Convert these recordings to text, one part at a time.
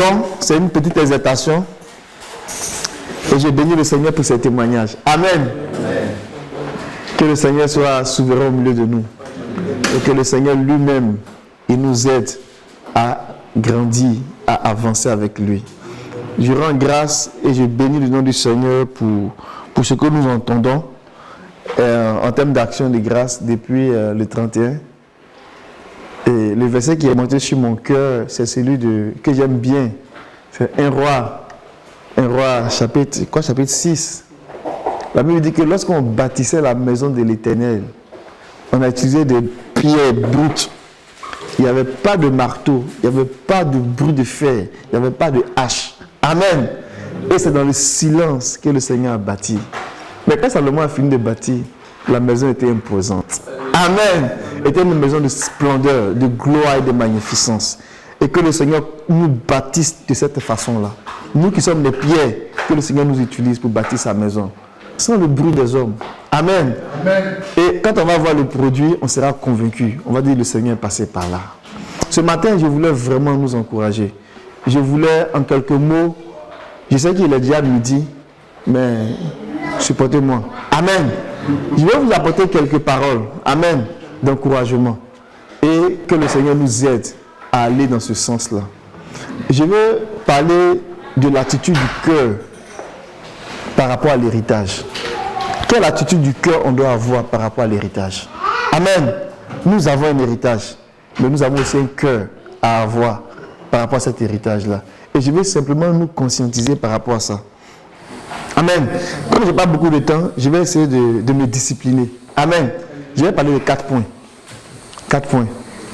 Bon, c'est une petite exhortation. Et je bénis le Seigneur pour ces témoignages. Amen. Amen. Que le Seigneur soit souverain au milieu de nous. Et que le Seigneur lui-même, il nous aide à grandir, à avancer avec lui. Je rends grâce et je bénis le nom du Seigneur pour ce que nous entendons en termes d'action de grâce depuis le 31. Et le verset qui est monté sur mon cœur, c'est celui que j'aime bien. C'est 1 Roi chapitre 6. La Bible dit que lorsqu'on bâtissait la maison de l'Éternel, on a utilisé des pierres brutes. Il n'y avait pas de marteau, il n'y avait pas de bruit de fer, il n'y avait pas de hache. Amen. Et c'est dans le silence que le Seigneur a bâti. Mais quand Salomon a fini de bâtir, la maison était imposante. Amen. Était une maison de splendeur, de gloire et de magnificence. Et que le Seigneur nous bâtisse de cette façon-là. Nous qui sommes les pierres, que le Seigneur nous utilise pour bâtir sa maison. Sans le bruit des hommes. Amen. Amen. Et quand on va voir le produit, on sera convaincu. On va dire le Seigneur est passé par là. Ce matin, je voulais vraiment nous encourager. Je voulais, en quelques mots, je sais qu'il est déjà midi, mais supportez-moi. Amen. Je vais vous apporter quelques paroles. Amen. D'encouragement. Et que le Seigneur nous aide à aller dans ce sens-là. Je veux parler de l'attitude du cœur par rapport à l'héritage. Quelle attitude du cœur on doit avoir par rapport à l'héritage? Amen. Nous avons un héritage, mais nous avons aussi un cœur à avoir par rapport à cet héritage-là. Et je vais simplement nous conscientiser par rapport à ça. Amen. Comme je n'ai pas beaucoup de temps, je vais essayer de me discipliner. Amen. Je vais parler de 4 points. 4 points.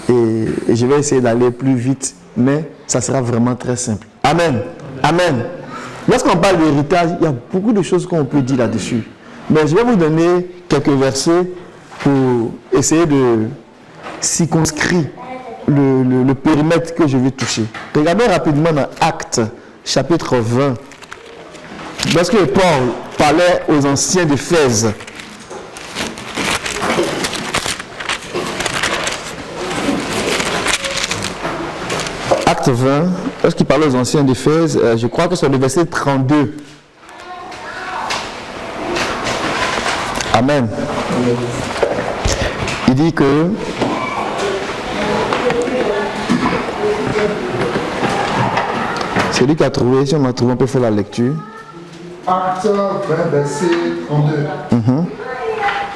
Et je vais essayer d'aller plus vite, mais ça sera vraiment très simple. Amen. Amen. Lorsqu'on parle d'héritage, il y a beaucoup de choses qu'on peut dire là-dessus. Mais je vais vous donner quelques versets pour essayer de circonscrire le périmètre que je vais toucher. Regardez rapidement dans Actes, chapitre 20. Lorsque Paul parlait aux anciens d'Éphèse, Acte 20, lorsqu'il parlait aux anciens d'Éphèse, je crois que c'est le verset 32. Amen. Il dit que c'est lui qui a trouvé, si on m'a trouvé, on peut faire la lecture. Acte 20, verset 32.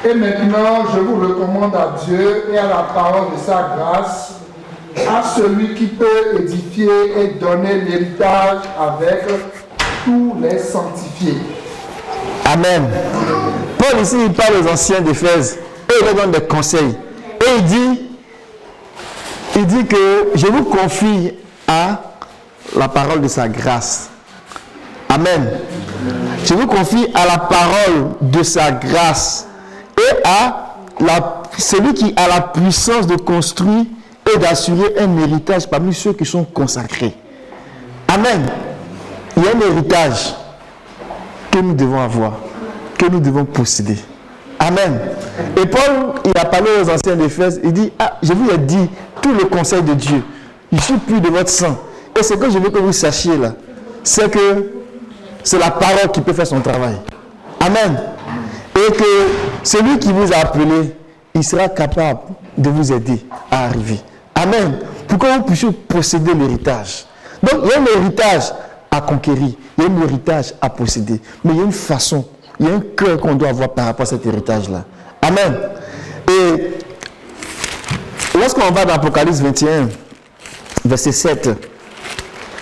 Et maintenant, je vous recommande à Dieu et à la parole de sa grâce, à celui qui peut édifier et donner l'héritage avec tous les sanctifiés. Amen. Paul ici, il parle aux anciens d'Éphèse et il leur donne des conseils. Et il dit que je vous confie à la parole de sa grâce. Amen. Je vous confie à la parole de sa grâce et à celui qui a la puissance de construire et d'assurer un héritage parmi ceux qui sont consacrés. Amen. Il y a un héritage que nous devons avoir, que nous devons posséder. Amen. Et Paul, il a parlé aux anciens d'Éphèse, il dit, je vous ai dit tout le conseil de Dieu. Je suis plus de votre sang. Et ce que je veux que vous sachiez là, c'est que c'est la parole qui peut faire son travail. Amen. Et que celui qui vous a appelé, il sera capable de vous aider à arriver. Amen. Pour que vous puissiez posséder l'héritage. Donc, il y a un héritage à conquérir. Il y a un héritage à posséder. Mais il y a une façon, il y a un cœur qu'on doit avoir par rapport à cet héritage-là. Amen. Et lorsqu'on va dans Apocalypse 21, verset 7,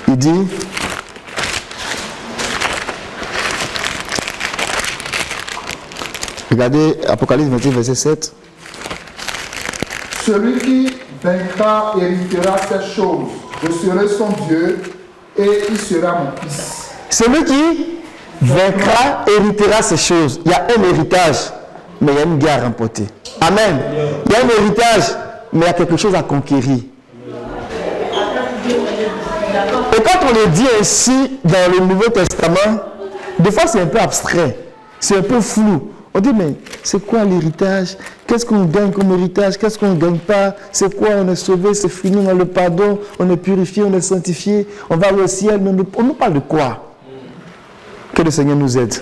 il dit... Regardez Apocalypse 21, verset 7. Celui qui vaincra héritera ces choses. Je serai son Dieu et il sera mon fils. Celui qui vaincra héritera ces choses. Il y a un héritage, mais il y a une guerre à remporter. Amen. Il y a un héritage, mais il y a quelque chose à conquérir. Et quand on le dit ainsi dans le Nouveau Testament, des fois c'est un peu abstrait, c'est un peu flou. On dit, mais c'est quoi l'héritage? Qu'est-ce qu'on gagne comme héritage? Qu'est-ce qu'on ne gagne pas? C'est quoi? On est sauvé, c'est fini, on a le pardon, on est purifié, on est sanctifié, on va au ciel. Mais on nous parle de quoi? Que le Seigneur nous aide.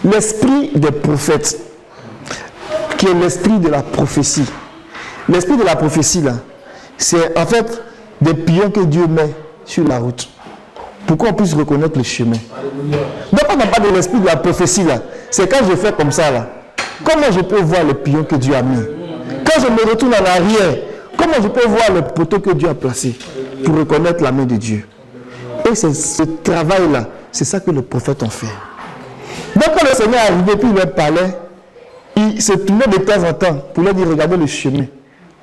L'esprit des prophètes, qui est l'esprit de la prophétie. L'esprit de la prophétie, là, c'est en fait des pions que Dieu met sur la route pour qu'on puisse reconnaître le chemin. Donc, quand on parle de l'esprit de la prophétie, là, c'est quand je fais comme ça, là. Comment je peux voir les pions que Dieu a mis? Quand je me retourne en arrière, comment je peux voir le poteau que Dieu a placé pour reconnaître la main de Dieu? Et c'est ce travail-là, c'est ça que les prophètes ont fait. Donc, quand le Seigneur est arrivé, puis il leur parlait, il se tournait de temps en temps pour leur dire, regardez le chemin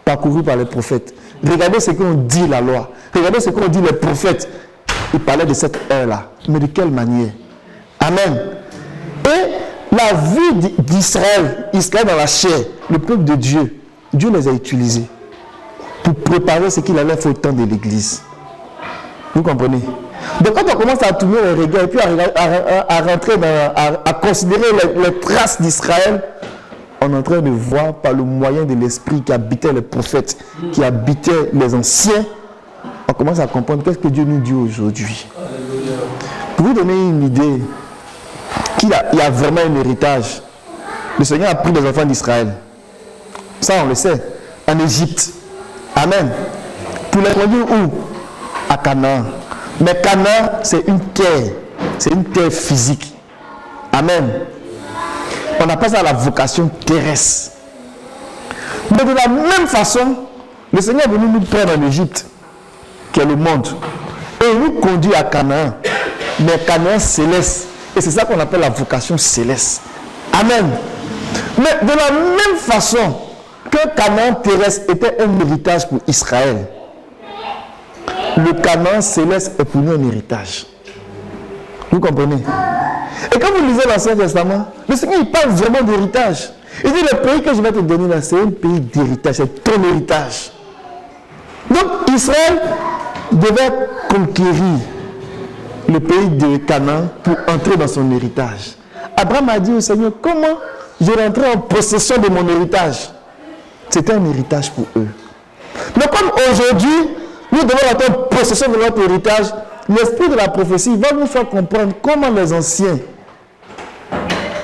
parcouru par les prophètes. Regardez ce qu'on dit la loi. Regardez ce qu'on dit les prophètes. Il parlait de cette heure-là. Mais de quelle manière? Amen. Et la vie d'Israël, Israël dans la chair, le peuple de Dieu, Dieu les a utilisés pour préparer ce qu'il allait faire au temps de l'Église. Vous comprenez? Donc quand on commence à tourner les regards et puis à rentrer à considérer les traces d'Israël, on est en train de voir par le moyen de l'esprit qui habitait les prophètes, qui habitait les anciens, on commence à comprendre qu'est-ce que Dieu nous dit aujourd'hui. Pour vous donner une idée, il y a vraiment un héritage. Le Seigneur a pris les enfants d'Israël. Ça, on le sait. En Égypte. Amen. Pour les conduire où? À Canaan. Mais Canaan, c'est une terre. C'est une terre physique. Amen. On appelle ça la vocation terrestre. Mais de la même façon, le Seigneur est venu nous prendre en Égypte, qui est le monde, et il nous conduit à Canaan. Mais Canaan céleste. Et c'est ça qu'on appelle la vocation céleste. Amen. Mais de la même façon que Canaan terrestre était un héritage pour Israël, le Canaan céleste est pour nous un héritage. Vous comprenez? Et quand vous lisez l'Ancien Testament, le Seigneur il parle vraiment d'héritage. Il dit le pays que je vais te donner là, c'est un pays d'héritage, c'est ton héritage. Donc Israël devait conquérir le pays de Canaan pour entrer dans son héritage. Abraham a dit au Seigneur, comment je rentrerai en possession de mon héritage? C'était un héritage pour eux. Mais comme aujourd'hui, nous devons rentrer en possession de notre héritage, l'esprit de la prophétie va nous faire comprendre comment les anciens,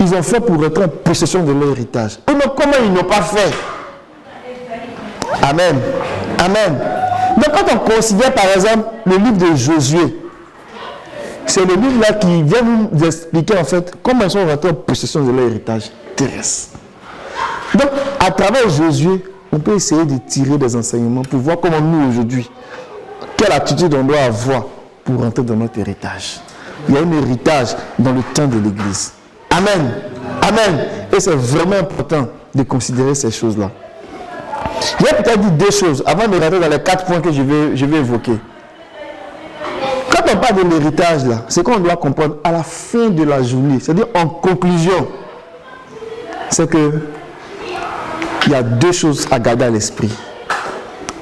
ils ont fait pour rentrer en possession de leur héritage. Et mais comment ils n'ont pas fait? Amen. Amen. Donc quand on considère par exemple le livre de Josué, c'est le livre là qui vient nous expliquer en fait comment ils sont rentrés en possession de leur héritage terrestre. Donc à travers Josué, on peut essayer de tirer des enseignements pour voir comment nous aujourd'hui, quelle attitude on doit avoir pour rentrer dans notre héritage. Il y a un héritage dans le temps de l'Église. Amen. Amen. Et c'est vraiment important de considérer ces choses-là. Je vais peut-être dire deux choses avant de rentrer dans les 4 points que je vais évoquer. Quand on parle de l'héritage, là, c'est qu'on doit comprendre à la fin de la journée, c'est-à-dire en conclusion, c'est que il y a deux choses à garder à l'esprit.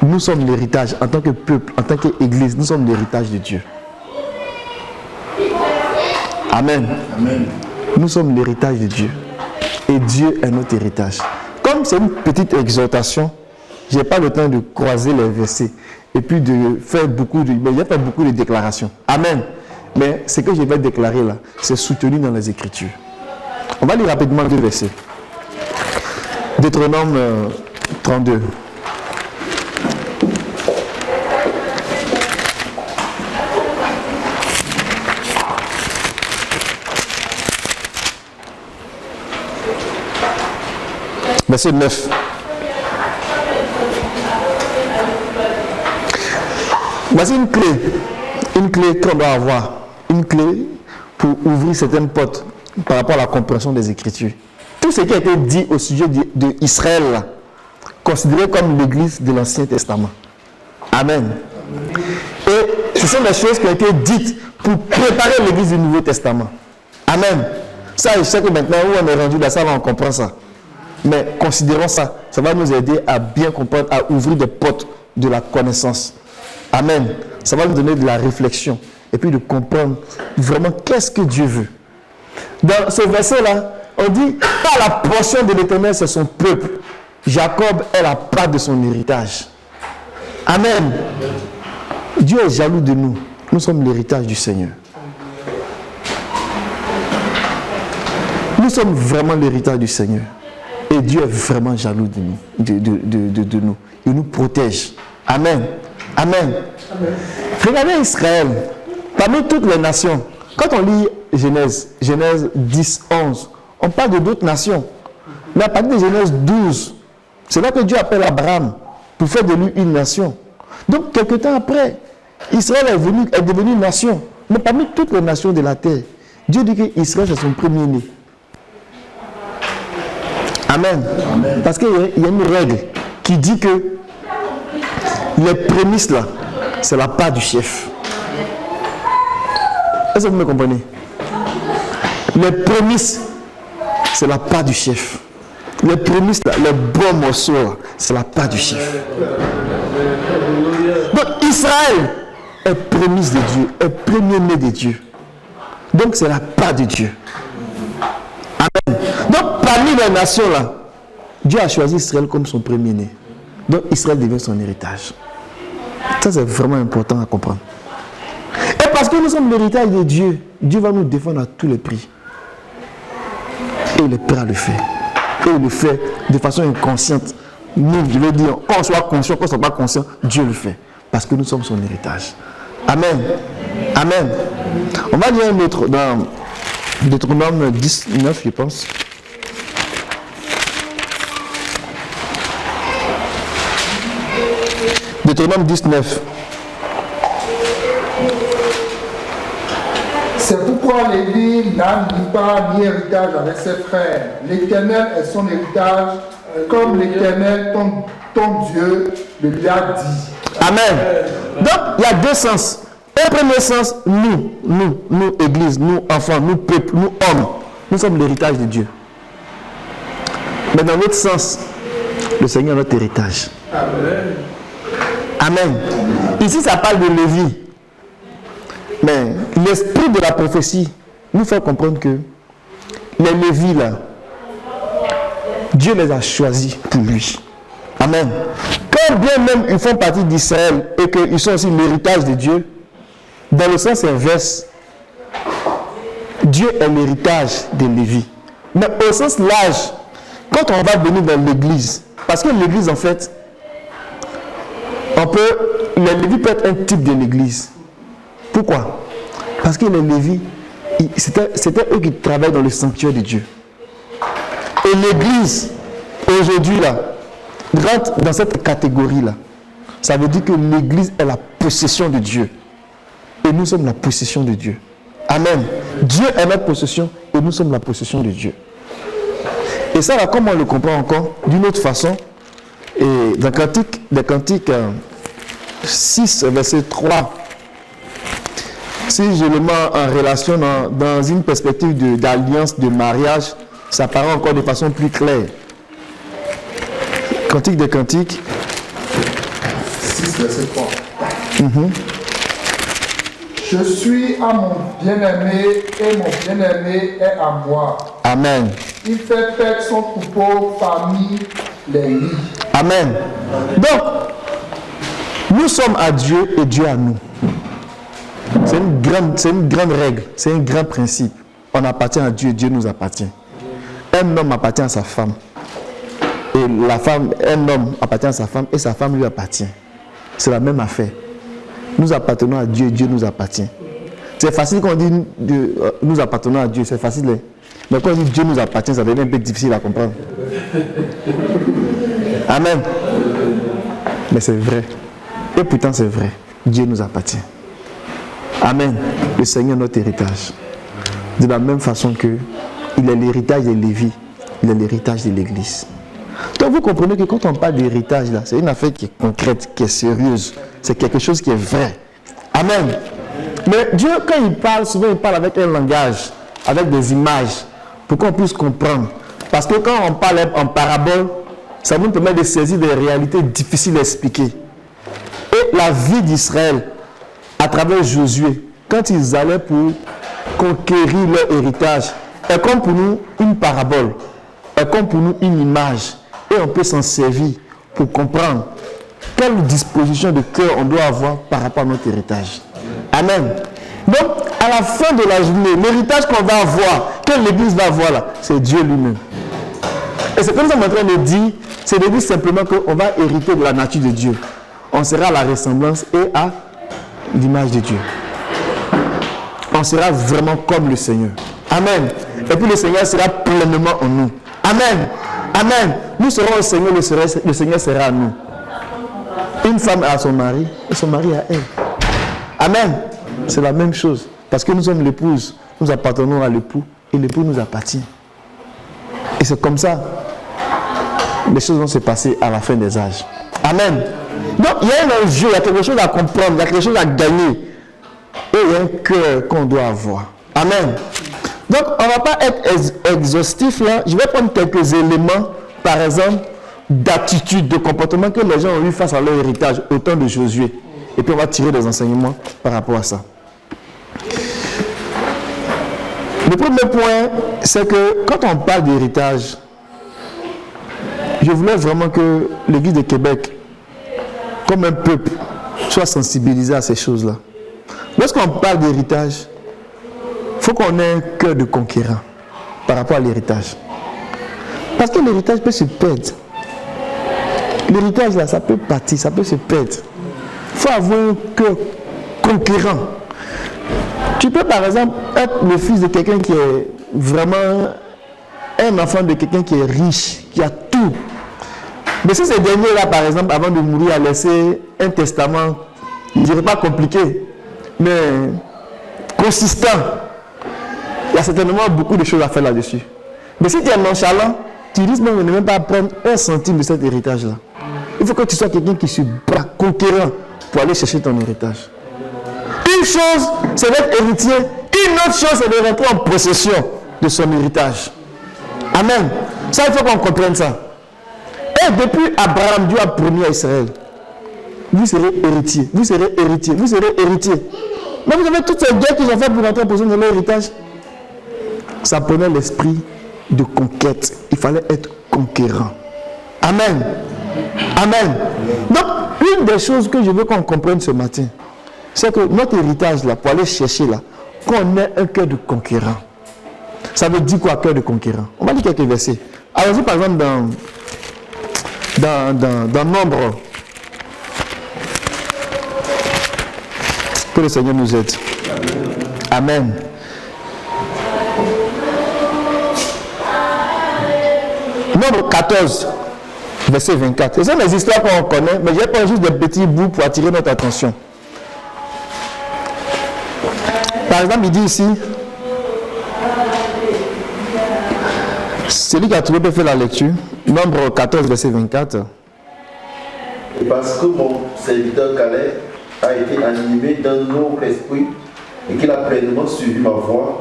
Nous sommes l'héritage en tant que peuple, en tant qu'Église, nous sommes l'héritage de Dieu. Amen. Amen. Nous sommes l'héritage de Dieu. Et Dieu est notre héritage. Comme c'est une petite exhortation, je n'ai pas le temps de croiser les versets et puis de faire beaucoup de déclarations. Amen. Mais ce que je vais déclarer là, c'est soutenu dans les Écritures. On va lire rapidement 2 versets. Deutéronome 32. Verset 9. Voici une clé qu'on doit avoir, une clé pour ouvrir certaines portes par rapport à la compréhension des Écritures. Tout ce qui a été dit au sujet d'Israël, considéré comme l'Église de l'Ancien Testament. Amen. Et ce sont des choses qui ont été dites pour préparer l'Église du Nouveau Testament. Amen. Ça, je sais que maintenant, où on est rendu là, ça, on comprend ça. Mais considérons ça, ça va nous aider à bien comprendre, à ouvrir des portes de la connaissance. Amen. Ça va nous donner de la réflexion et puis de comprendre vraiment qu'est-ce que Dieu veut. Dans ce verset-là, on dit, pas la portion de l'Éternel, c'est son peuple. Jacob est la part de son héritage. Amen. Dieu est jaloux de nous. Nous sommes l'héritage du Seigneur. Nous sommes vraiment l'héritage du Seigneur. Et Dieu est vraiment jaloux de nous. De nous. Il nous protège. Amen. Amen. Amen. Regardez Israël. Parmi toutes les nations, quand on lit Genèse 10, 11, on parle de d'autres nations. Mais à partir de Genèse 12, c'est là que Dieu appelle Abraham pour faire de lui une nation. Donc, quelque temps après, Israël est devenu une nation. Mais parmi toutes les nations de la terre, Dieu dit qu'Israël, c'est son premier-né. Amen. Amen. Parce qu'il y a une règle qui dit que les prémices, là, c'est la part du chef. Est-ce que vous me comprenez? Les prémices, c'est la part du chef. Les prémices, là, les bons morceaux, là, c'est la part du chef. Donc Israël est prémisse de Dieu, est premier-né de Dieu. Donc c'est la part de Dieu. Amen. Donc parmi les nations là, Dieu a choisi Israël comme son premier-né. Donc Israël devient son héritage. Ça c'est vraiment important à comprendre. Et parce que nous sommes l'héritage de Dieu, Dieu va nous défendre à tous les prix. Et il est prêt à le faire. Et il le fait de façon inconsciente. Nous, je veux dire, qu'on soit conscient, qu'on ne soit pas conscient, Dieu le fait. Parce que nous sommes son héritage. Amen. Amen. On va lire un autre dans Deutéronome 19, je pense. Deutéronome 19. C'est pourquoi Lévi n'a ni part ni héritage avec ses frères. L'Éternel est son héritage, comme l'Éternel, ton Dieu, le lui a dit. Amen. Donc, il y a deux sens. Un premier sens, nous, Église, nous, enfants, nous, peuple, nous, hommes, nous sommes l'héritage de Dieu. Mais dans l'autre sens, le Seigneur est notre héritage. Amen. Amen. Ici, ça parle de Lévi. Mais l'esprit de la prophétie nous fait comprendre que les Lévis, là, Dieu les a choisis pour lui. Amen. Quand bien même ils font partie d'Israël et qu'ils sont aussi l'héritage de Dieu, dans le sens inverse, Dieu est l'héritage de Lévi. Mais au sens large, quand on va venir dans l'église, parce que l'église en fait, les Lévis peuvent être un type de l'église. Pourquoi? Parce que les Lévis, c'était eux qui travaillent dans le sanctuaire de Dieu. Et l'église, aujourd'hui là, rentre dans cette catégorie-là. Ça veut dire que l'église est la possession de Dieu. Et nous sommes la possession de Dieu. Amen. Dieu est notre possession et nous sommes la possession de Dieu. Et ça, là, comment on le comprend encore? D'une autre façon. Et dans des Cantiques 6, verset 3, si je le mets en relation dans une perspective d'alliance, de mariage, ça paraît encore de façon plus claire. Cantique des Cantiques. 6, verset 3. Je suis à mon bien-aimé et mon bien-aimé est à moi. Amen. Il fait paître son troupeau parmi les lits. Amen. Donc, nous sommes à Dieu et Dieu à nous. C'est une grande règle, c'est un grand principe. On appartient à Dieu, Dieu nous appartient. Un homme appartient à sa femme. Et un homme appartient à sa femme et sa femme lui appartient. C'est la même affaire. Nous appartenons à Dieu et Dieu nous appartient. C'est facile quand on dit nous appartenons à Dieu, c'est facile. Mais quand on dit Dieu nous appartient, ça devient un peu difficile à comprendre. Amen. Mais c'est vrai. Et pourtant c'est vrai. Dieu nous appartient. Amen. Le Seigneur est notre héritage. De la même façon que il est l'héritage de Lévi, il est l'héritage de l'Église. Donc vous comprenez que quand on parle d'héritage, là, c'est une affaire qui est concrète, qui est sérieuse. C'est quelque chose qui est vrai. Amen. Mais Dieu, quand il parle, souvent il parle avec un langage, avec des images, pour qu'on puisse comprendre. Parce que quand on parle en parabole, ça nous permet de saisir des réalités difficiles à expliquer. Et la vie d'Israël, à travers Josué, quand ils allaient pour conquérir leur héritage, est comme pour nous une parabole, est comme pour nous une image. Et on peut s'en servir pour comprendre quelle disposition de cœur on doit avoir par rapport à notre héritage. Amen. Donc, à la fin de la journée, l'héritage qu'on va avoir, que l'Église va avoir là, c'est Dieu lui-même. Et c'est comme ça qu'on est en train de dire, c'est de dire simplement qu'on va hériter de la nature de Dieu. On sera à la ressemblance et à l'image de Dieu. On sera vraiment comme le Seigneur. Amen. Et puis le Seigneur sera pleinement en nous. Amen. Amen. Nous serons au Seigneur, le Seigneur sera à nous. Une femme a son mari et son mari a elle. Amen. C'est la même chose. Parce que nous sommes l'épouse. Nous appartenons à l'époux et l'époux nous appartient. Et c'est comme ça. Les choses vont se passer à la fin des âges. Amen. Donc il y a un enjeu, il y a quelque chose à comprendre, il y a quelque chose à gagner. Et il y a un cœur qu'on doit avoir. Amen. Donc on ne va pas être exhaustif là. Je vais prendre quelques éléments, par exemple, d'attitude, de comportement que les gens ont eu face à leur héritage au temps de Josué. Et puis on va tirer des enseignements par rapport à ça. Le premier point, c'est que quand on parle d'héritage, je voulais vraiment que l'Église de Québec, comme un peuple, soit sensibilisé à ces choses-là. Lorsqu'on parle d'héritage, il faut qu'on ait un cœur de conquérant par rapport à l'héritage. Parce que l'héritage peut se perdre. L'héritage, là, ça peut partir, ça peut se perdre. Il faut avoir un cœur conquérant. Tu peux, par exemple, être le fils de quelqu'un qui est vraiment un enfant de quelqu'un qui est riche, qui a tout. Mais si ce dernier-là, par exemple, avant de mourir, a laissé un testament, je ne dirais pas compliqué, mais consistant, il y a certainement beaucoup de choses à faire là-dessus. Mais si tu es nonchalant, tu risques même de ne même pas prendre un centime de cet héritage-là. Il faut que tu sois quelqu'un qui se bat, conquérant, pour aller chercher ton héritage. Une chose, c'est d'être héritier. Une autre chose, c'est de rentrer en possession de son héritage. Amen. Ça, il faut qu'on comprenne ça. Et depuis Abraham, Dieu a promis à Israël, vous serez héritier, vous serez héritier, vous serez héritier. Mais vous avez toutes ces guerres qu'ils ont fait pour rentrer en possession de leur héritage. Ça prenait l'esprit de conquête. Il fallait être conquérant. Amen. Amen. Donc, une des choses que je veux qu'on comprenne ce matin, c'est que notre héritage, là, pour aller chercher, là, qu'on ait un cœur de conquérant. Ça veut dire quoi, cœur de conquérant? On va lire quelques versets. Allons-y, par exemple, dans Nombre. Que le Seigneur nous aide. Amen. Nombre 14, verset 24. Ce sont des histoires qu'on connaît, mais je vais prendre juste des petits bouts pour attirer notre attention. Par exemple, il dit ici, celui qui a trouvé peut faire la lecture. Nombre 14, verset 24. Et parce que mon serviteur Caleb a été animé d'un autre esprit et qu'il a pleinement suivi ma voie,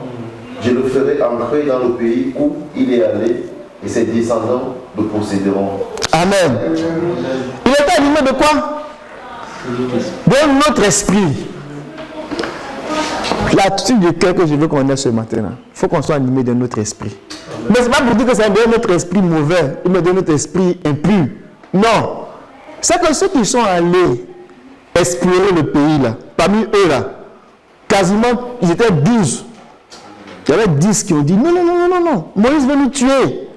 je le ferai entrer dans le pays où il est allé et ses descendants le posséderont. Amen. Il était animé de quoi? D'un autre esprit. L'attitude du cœur que je veux qu'on ait ce matin-là, il faut qu'on soit animé d'un autre esprit. Mais ce n'est pas pour dire que c'est un autre esprit mauvais, mais d'un autre esprit impur. Non. C'est que ceux qui sont allés explorer le pays, là, parmi eux, là, quasiment, ils étaient 12. Il y avait 10 qui ont dit non, non, non, non, non, Moïse veut nous tuer.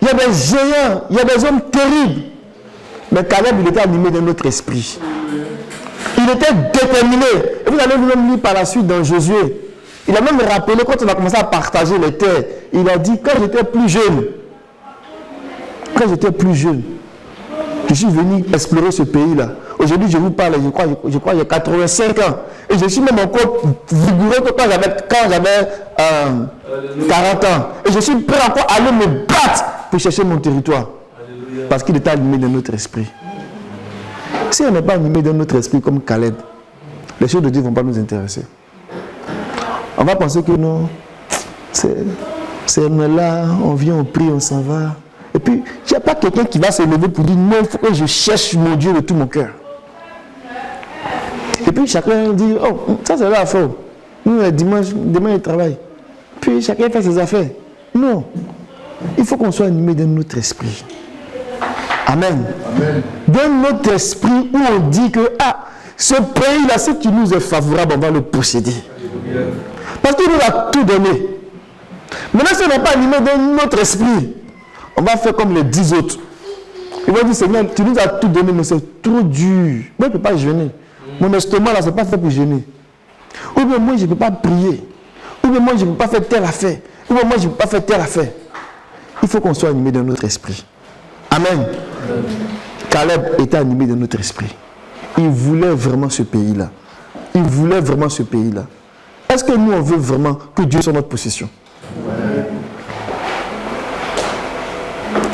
Il y a des géants, il y a des hommes terribles. Mais Caleb, il était animé d'un autre esprit. Il était déterminé. Et vous allez même lire par la suite dans Josué. Il a même rappelé quand on a commencé à partager les terres. Il a dit, quand j'étais plus jeune, je suis venu explorer ce pays-là. Aujourd'hui, je vous parle, je crois, il y a 85 ans. Et je suis même encore vigoureux que quand j'avais 40 ans. Et je suis prêt encore à aller me battre pour chercher mon territoire. Alléluia. Parce qu'il était animé de notre esprit. Si on n'est pas animé de notre esprit comme Caleb, les choses de Dieu ne vont pas nous intéresser. On va penser que non, c'est là, on vient, on prie, on s'en va. Et puis, il n'y a pas quelqu'un qui va se lever pour dire non, il faut que je cherche mon Dieu de tout mon cœur. Et puis, chacun dit, oh, ça c'est là la faute. Nous, dimanche, demain, il travaille. Puis, chacun fait ses affaires. Non. Il faut qu'on soit animé d'un autre esprit. Amen. Amen. D'un autre esprit où on dit que ce pays-là, ce qui nous est favorable, on va le posséder. Parce qu'il nous a tout donné. Maintenant, si on n'est pas animé d'un autre esprit, on va faire comme les 10 autres. Ils vont dire, Seigneur, tu nous as tout donné, mais c'est trop dur. Moi, je ne peux pas jeûner. Mon estomac, là, ce n'est pas fait pour jeûner. Ou bien moi, je ne peux pas prier. Ou bien moi, je ne peux pas faire telle affaire. Ou bien moi, je ne peux pas faire telle affaire. Il faut qu'on soit animé d'un autre esprit. Amen. Caleb était animé d'un autre esprit. Il voulait vraiment ce pays-là. Il voulait vraiment ce pays-là. Est-ce que nous, on veut vraiment que Dieu soit notre possession?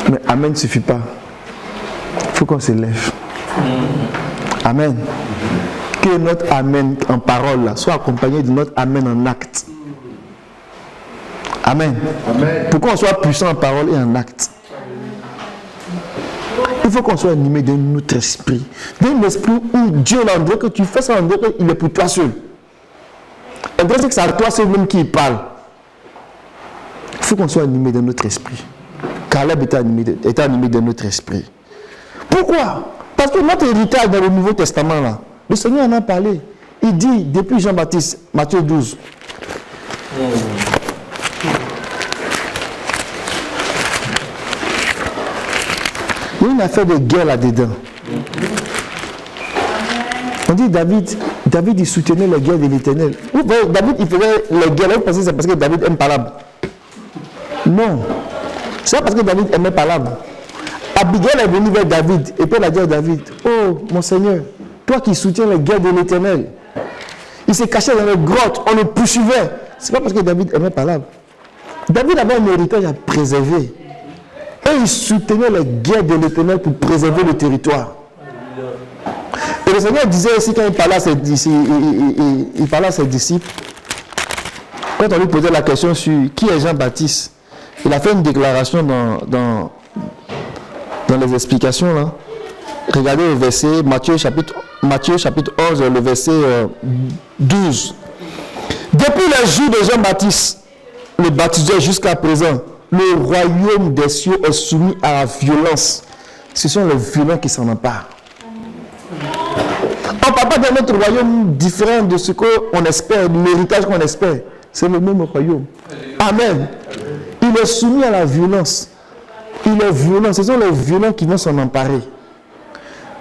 Mais Amen ne suffit pas. Il faut qu'on se lève. Amen. Que notre Amen en parole là, soit accompagné de notre Amen en acte. Amen. Amen. Pour qu'on soit puissant en parole et en acte. Il faut qu'on soit animé d'un autre esprit. D'un esprit où Dieu, là, on dirait que tu fais ça, on dirait qu'il est pour toi seul. On dirait que c'est à toi seul même qui parle. Il faut qu'on soit animé d'un autre esprit. Caleb était animé d'un autre esprit. Pourquoi? Parce que notre héritage dans le Nouveau Testament, là, le Seigneur en a parlé. Il dit, depuis Jean-Baptiste, Matthieu 12. Il y a une affaire de guerre là-dedans. On dit David, il soutenait les guerres de l'Éternel. David, il faisait les guerres. Vous pensez que c'est parce que David aime Palabre? Non. C'est pas parce que David aimait Palabre. Abigail est venue vers David et puis elle a dit à David, oh mon Seigneur, toi qui soutiens les guerres de l'Éternel. Il s'est caché dans les grottes, on le poursuivait. C'est pas parce que David aimait Palabre. David avait un héritage à préserver. Et il soutenait les guerres de l'Éternel pour préserver le territoire. Et le Seigneur disait aussi quand il parlait à ses disciples, quand on lui posait la question sur qui est Jean-Baptiste, il a fait une déclaration dans les explications là. Regardez le verset, Matthieu chapitre 11, le verset 12. Depuis les jours de Jean-Baptiste, le baptiseur jusqu'à présent, le royaume des cieux est soumis à la violence. Ce sont les violents qui s'en emparent. On ne parle pas d'un autre royaume différent de ce qu'on espère, de l'héritage qu'on espère. C'est le même royaume. Amen. Il est soumis à la violence. Il est violent. Ce sont les violents qui vont s'en emparer.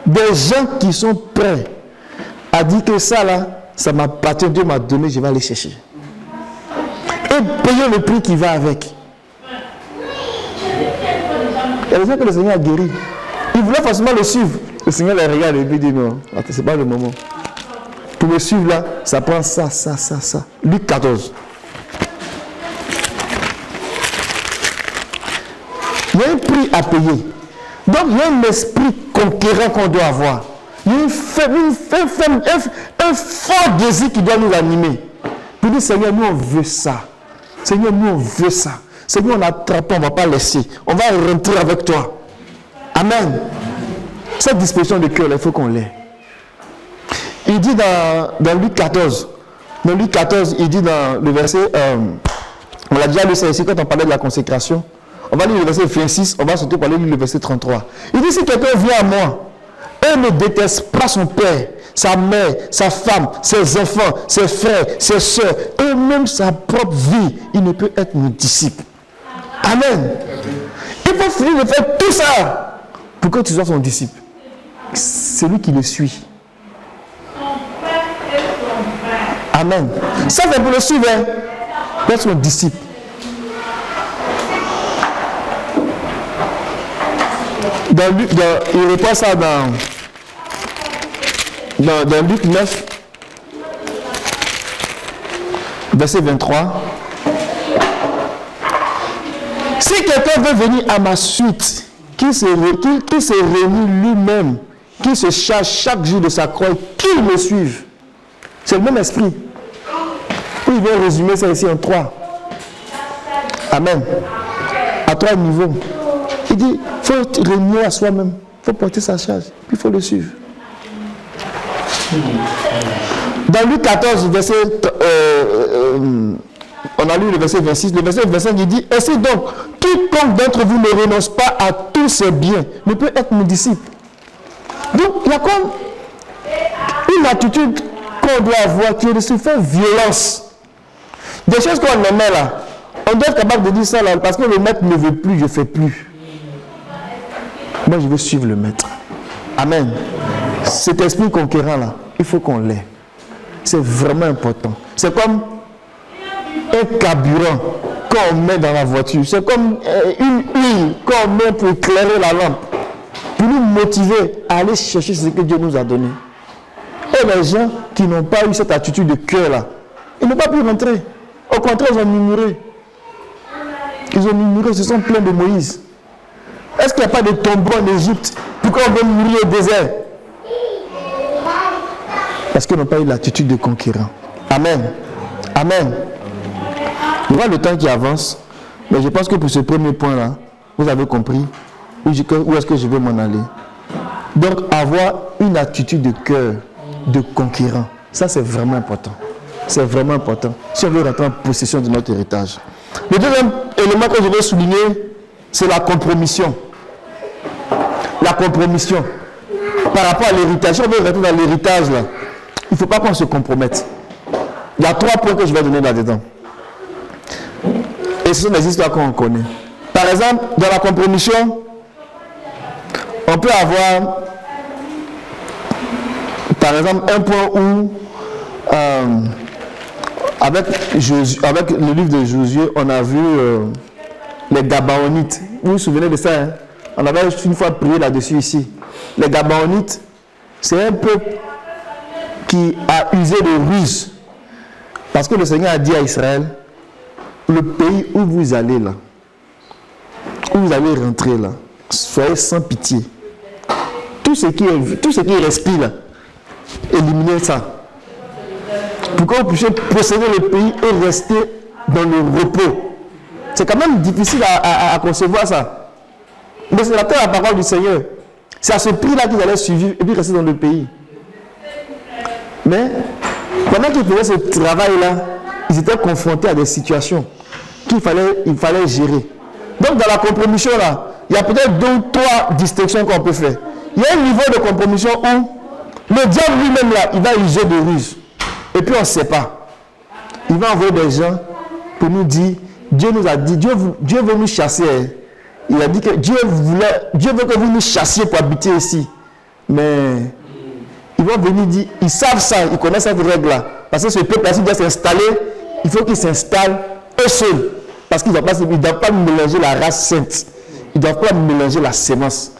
Des gens qui sont prêts à dire que ça là, ça m'appartient, Dieu m'a donné, je vais aller chercher. Et payer le prix qui va avec. Il y a des gens que le Seigneur a guéri. Ils voulaient forcément le suivre. Le Seigneur les regarde et lui dit non, ce n'est pas le moment. Pour me suivre là, ça prend ça. Luc 14. Il y a un prix à payer. Donc il y a un esprit conquérant qu'on doit avoir. Il y a un fort désir qui doit nous animer. Pour dire Seigneur, nous on veut ça. Seigneur, nous on veut ça. Seigneur, on attrape, on ne va pas laisser. On va rentrer avec toi. Amen. Cette disposition de cœur, il faut qu'on l'ait. Il dit dans Luc 14, il dit dans le verset, on l'a déjà lu ça ici quand on parlait de la consécration. On va lire le verset 26, on va surtout parler le verset 33. Il dit, si quelqu'un vient à moi et ne déteste pas son père, sa mère, sa femme, ses enfants, ses frères, ses soeurs, et même sa propre vie, il ne peut être mon disciple. Amen. Il faut finir de faire tout ça pour que tu sois son disciple. C'est lui qui le suit. Amen. Ça c'est pour le suivre. Pour être son disciple. Il répond ça dans Luc 9, verset 23. Si quelqu'un veut venir à ma suite, qu'il se réunit lui-même, qu'il se charge chaque jour de sa croix, qu'il me suive. C'est le même esprit. Il vient résumer ça ici en 3. Amen. À 3 niveaux. Il dit, il faut réunir à soi-même. Il faut porter sa charge. Puis il faut le suivre. Dans Luc 14, verset, on a lu le verset 26. Le verset 25, il dit, ainsi donc, quiconque d'entre vous ne renonce pas à tous ses biens ne peut être mon disciple. Donc, il y a comme une attitude qu'on doit avoir qui est de se faire violence. Des choses qu'on aimait là, on doit être capable de dire ça là, parce que le maître ne veut plus, je ne fais plus. Moi, je veux suivre le maître. Amen. Cet esprit conquérant là, il faut qu'on l'ait. C'est vraiment important. C'est comme un carburant qu'on met dans la voiture. C'est comme une huile qu'on met pour éclairer la lampe. Pour nous motiver à aller chercher ce que Dieu nous a donné. Et les gens qui n'ont pas eu cette attitude de cœur là, ils n'ont pas pu rentrer. Au contraire, ils ont murmuré. Ils ont murmuré, ils se sont plaints de Moïse. Est-ce qu'il n'y a pas de tombeau en Égypte? Pourquoi on veut mourir au désert? Parce qu'ils n'ont pas eu l'attitude de conquérant. Amen. Amen. Je vois le temps qui avance, mais je pense que pour ce premier point-là, vous avez compris où est-ce que je veux m'en aller. Donc, avoir une attitude de cœur, de conquérant, ça c'est vraiment important. C'est vraiment important si on veut rentrer en possession de notre héritage. Le deuxième élément que je veux souligner, c'est la compromission. La compromission. Par rapport à l'héritage, si on veut rentrer dans l'héritage, là, il ne faut pas qu'on se compromette. Il y a 3 points que je vais donner là-dedans. Et ce sont des histoires qu'on connaît. Par exemple, dans la compromission, on peut avoir, par exemple, un point où, avec le livre de Josué, on a vu les Gabaonites. Vous vous souvenez de ça, hein? On avait une fois prié là-dessus ici. Les Gabaonites, c'est un peuple qui a usé de ruse. Parce que le Seigneur a dit à Israël, le pays où vous allez là, où vous allez rentrer là, soyez sans pitié. Tout ce qui respire là, éliminez ça. Pour que vous puissiez posséder le pays et rester dans le repos. C'est quand même difficile à concevoir ça. Mais c'est la parole du Seigneur. C'est à ce prix-là qu'ils allaient suivre et puis rester dans le pays. Mais pendant qu'ils faisaient ce travail-là, ils étaient confrontés à des situations qu'il fallait gérer. Donc dans la compromission là, il y a peut-être 2 ou 3 distinctions qu'on peut faire. Il y a un niveau de compromission où le diable lui-même là, il va user de ruse. Et puis on ne sait pas. Il va envoyer des gens pour nous dire, Dieu nous a dit, Dieu veut nous chasser. Il a dit que Dieu veut que vous nous chassiez pour habiter ici. Mais ils vont venir dire, ils savent ça, ils connaissent cette règle-là. Parce que ce peuple-là, s'il doit s'installer, il faut qu'il s'installe eux seuls. Parce qu'ils ne doivent pas mélanger la race sainte. Ils ne doivent pas mélanger la sémence.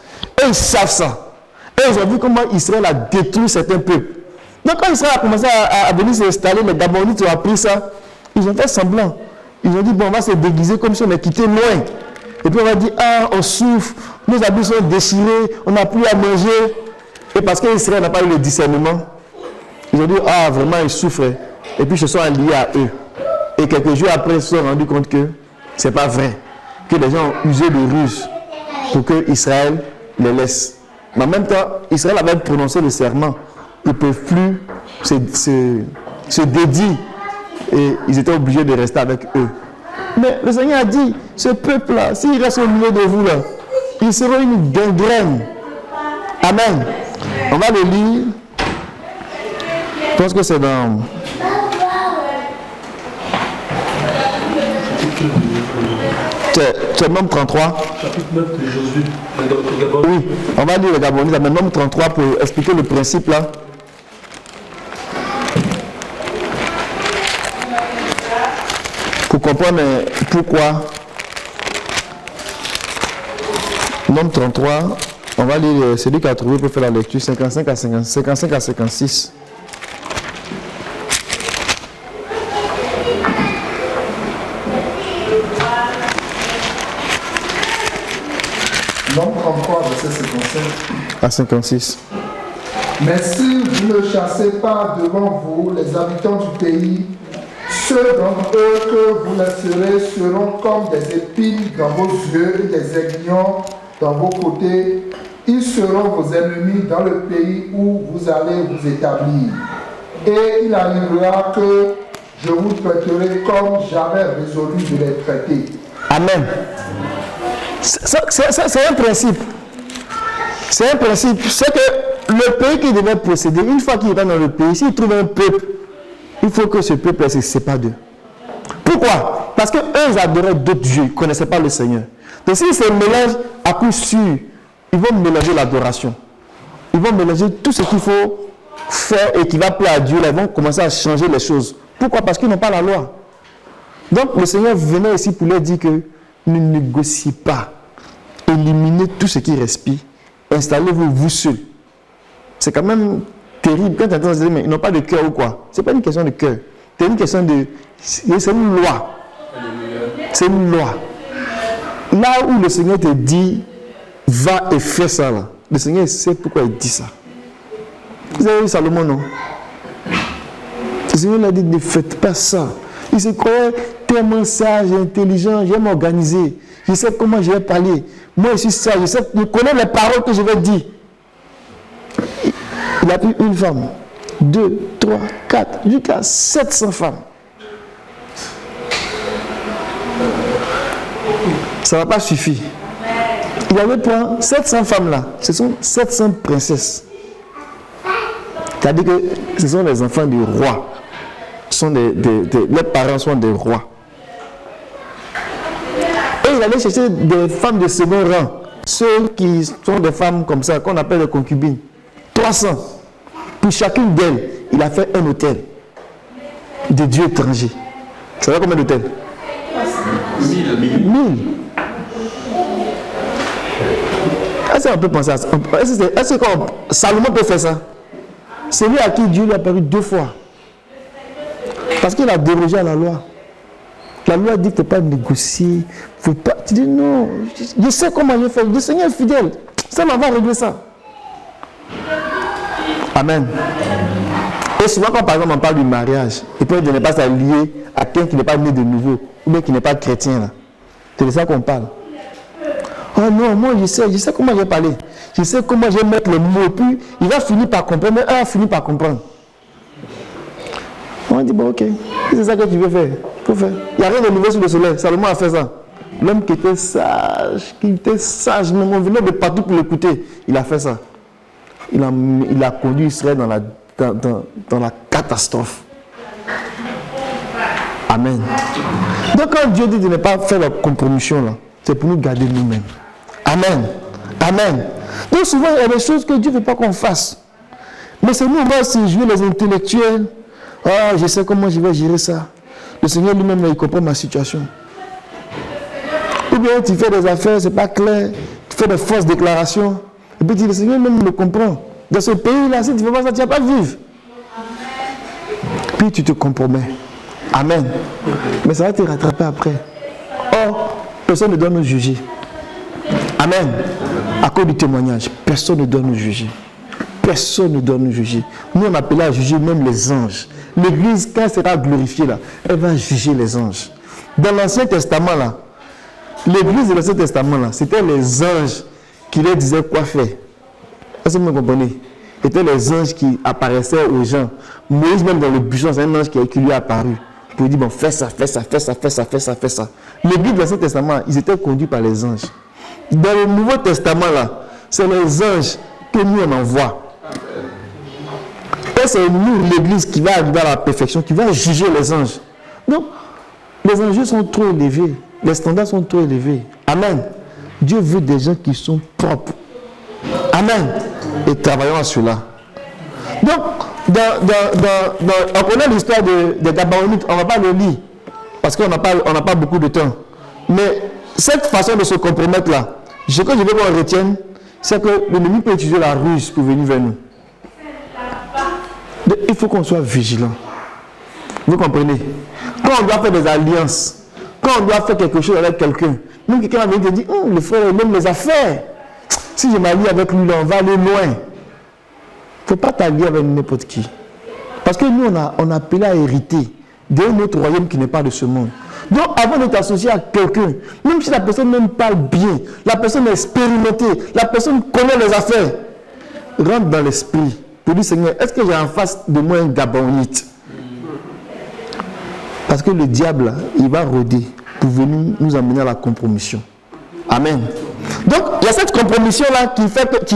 Et ils savent ça. Et ils ont vu comment Israël a détruit certains peuples. Donc quand Israël a commencé à venir s'installer, les Gabonites ont appris ça. Ils ont fait semblant. Ils ont dit, bon, on va se déguiser comme si on est quitté loin. Et puis on va dire, ah, on souffre, nos habits sont déchirés, on n'a plus à manger. Et parce qu'Israël n'a pas eu le discernement, ils ont dit, ah, vraiment, ils souffrent. Et puis ils se sont alliés à eux. Et quelques jours après, ils se sont rendus compte que ce n'est pas vrai. Que les gens ont usé de ruse pour que Israël les laisse. Mais en même temps, Israël avait prononcé le serment. Ils ne peuvent plus se dédier. Et ils étaient obligés de rester avec eux. Mais le Seigneur a dit, ce peuple-là, s'il reste au milieu de vous, là, ils seront une gangrène. Amen. On va le lire. Je pense que c'est dans... C'est Nombre 33. Chapitre 9 de Josué. Oui, on va lire le Gabonais, mais Nombre 33 pour expliquer le principe là. Pour comprendre pourquoi. Nombre 33, on va lire celui qui a trouvé pour faire la lecture, 55 à 56. Nombre 33, verset 55. À 56. Mais si vous ne chassez pas devant vous les habitants du pays, ceux d'entre eux que vous laisserez seront comme des épines dans vos yeux et des aiguillons dans vos côtés. Ils seront vos ennemis dans le pays où vous allez vous établir. Et il arrivera que je vous traiterai comme j'avais résolu de les traiter. Amen. C'est un principe. C'est un principe. C'est que le pays qui devait posséder, une fois qu'il est dans le pays, s'il trouve un peuple, il faut que ce peuple se sépare d'eux. Pourquoi? Parce qu'eux, ils adoraient d'autres dieux, ils ne connaissaient pas le Seigneur. Donc s'ils se mélangent, à coup sûr, ils vont mélanger l'adoration. Ils vont mélanger tout ce qu'il faut faire et qui va plaire à Dieu. Là, ils vont commencer à changer les choses. Pourquoi? Parce qu'ils n'ont pas la loi. Donc le Seigneur venait ici pour leur dire que ne négociez pas. Éliminez tout ce qui respire. Installez-vous vous seul. C'est quand même terrible quand tu entends dire mais ils n'ont pas de cœur ou quoi. Ce n'est pas une question de cœur. C'est une question de... C'est une loi. C'est une loi. Là où le Seigneur te dit va et fais ça là. Le Seigneur sait pourquoi il dit ça. Vous avez vu Salomon, non? Le Seigneur l'a dit ne faites pas ça. Il se croyait tellement sage et intelligent. Je vais m'organiser. Je sais comment je vais parler. Moi, je suis sage. Je connais les paroles que je vais dire. Il a pris une femme, 2, 3, 4, jusqu'à 700 femmes. Ça ne va pas suffire. Il avait pris 700 femmes là. Ce sont 700 princesses. C'est-à-dire que ce sont les enfants du roi. Les parents sont des rois. Et il allait chercher des femmes de second rang. Ceux qui sont des femmes comme ça, qu'on appelle des concubines. 300. Pour chacune d'elles, il a fait un hôtel de dieux étrangers. Vous savez combien d'hôtels? 1000. Est-ce qu'on peut penser à ça? Est-ce que Salomon peut faire ça? C'est lui à qui Dieu lui a apparu 2 fois. Parce qu'il a dérogé à la loi. La loi dit que tu ne peux pas négocier. Faut pas... Tu dis non, je sais comment je fais. Le Seigneur est fidèle. Ça va régler ça. Amen. Et souvent, quand par exemple on parle du mariage, et puis de ne pas s'allier à quelqu'un qui n'est pas né de nouveau, ou bien qui n'est pas chrétien, là. C'est de ça qu'on parle. Oh non, moi je sais comment je vais parler. Je sais comment je vais mettre les mots. Et puis il va finir par comprendre, mais un va finir par comprendre. On dit, bon, ok, c'est ça que tu veux faire. Faut faire. Il n'y a rien de nouveau sur le soleil. Salomon a fait ça. L'homme qui était sage, même on venait de partout pour l'écouter, il a fait ça. Il a conduit Israël dans la catastrophe. Amen. Donc quand Dieu dit de ne pas faire la compromission, là, c'est pour nous garder nous-mêmes. Amen. Amen. Donc souvent, il y a des choses que Dieu ne veut pas qu'on fasse. Mais c'est nous, on va aussi jouer les intellectuels. Ah, je sais comment je vais gérer ça. Le Seigneur lui-même, il comprend ma situation. Ou bien tu fais des affaires, c'est pas clair. Tu fais des fausses déclarations. Et puis le Seigneur même le comprend. Dans ce pays-là, si tu ne fais pas ça, tu ne vas pas vivre. Puis tu te compromets. Amen. Mais ça va te rattraper après. Or, personne ne doit nous juger. Amen. À cause du témoignage, personne ne doit nous juger. Personne ne doit nous juger. Nous, on appelle à juger même les anges. L'église, quand elle sera glorifiée, là, elle va juger les anges. Dans l'Ancien Testament, là, l'église de l'Ancien Testament, là, c'était les anges qui leur disaient quoi faire. Est-ce que vous me comprenez? C'était les anges qui apparaissaient aux gens. Moïse, même dans le buisson, c'est un ange qui lui est apparu. Pour dire, bon, fais ça, fais ça, fais ça, fais ça, fais ça, fais ça. L'église de l'Ancien Testament, ils étaient conduits par les anges. Dans le Nouveau Testament, là, c'est les anges que nous, on envoie. Et c'est nous, l'église, qui va arriver à la perfection, qui va juger les anges. Donc, les enjeux sont trop élevés. Les standards sont trop élevés. Amen. Dieu veut des gens qui sont propres. Amen. Et travaillons à cela. Donc, on connaît l'histoire des Gabaonites. On ne va pas le lire. Parce qu'on n'a pas beaucoup de temps. Mais cette façon de se compromettre là, ce que je veux qu'on retienne, c'est que l'ennemi peut utiliser la ruse pour venir vers nous. Donc, il faut qu'on soit vigilant. Vous comprenez? Quand on doit faire des alliances, quand on doit faire quelque chose avec quelqu'un, même quelqu'un va venir te dire, le frère, il aime les affaires. Si je m'allie avec lui, là, on va aller loin. Il ne faut pas t'allier avec n'importe qui. Parce que nous, on a appelé à hériter d'un autre royaume qui n'est pas de ce monde. Donc, avant de t'associer à quelqu'un, même si la personne même parle bien, la personne est expérimentée, la personne connaît les affaires, rentre dans l'esprit pour dire, Seigneur, est-ce que j'ai en face de moi un Gabonite? Parce que le diable, il va rôder pour venir nous amener à la compromission. Amen. Donc, il y a cette compromission-là qui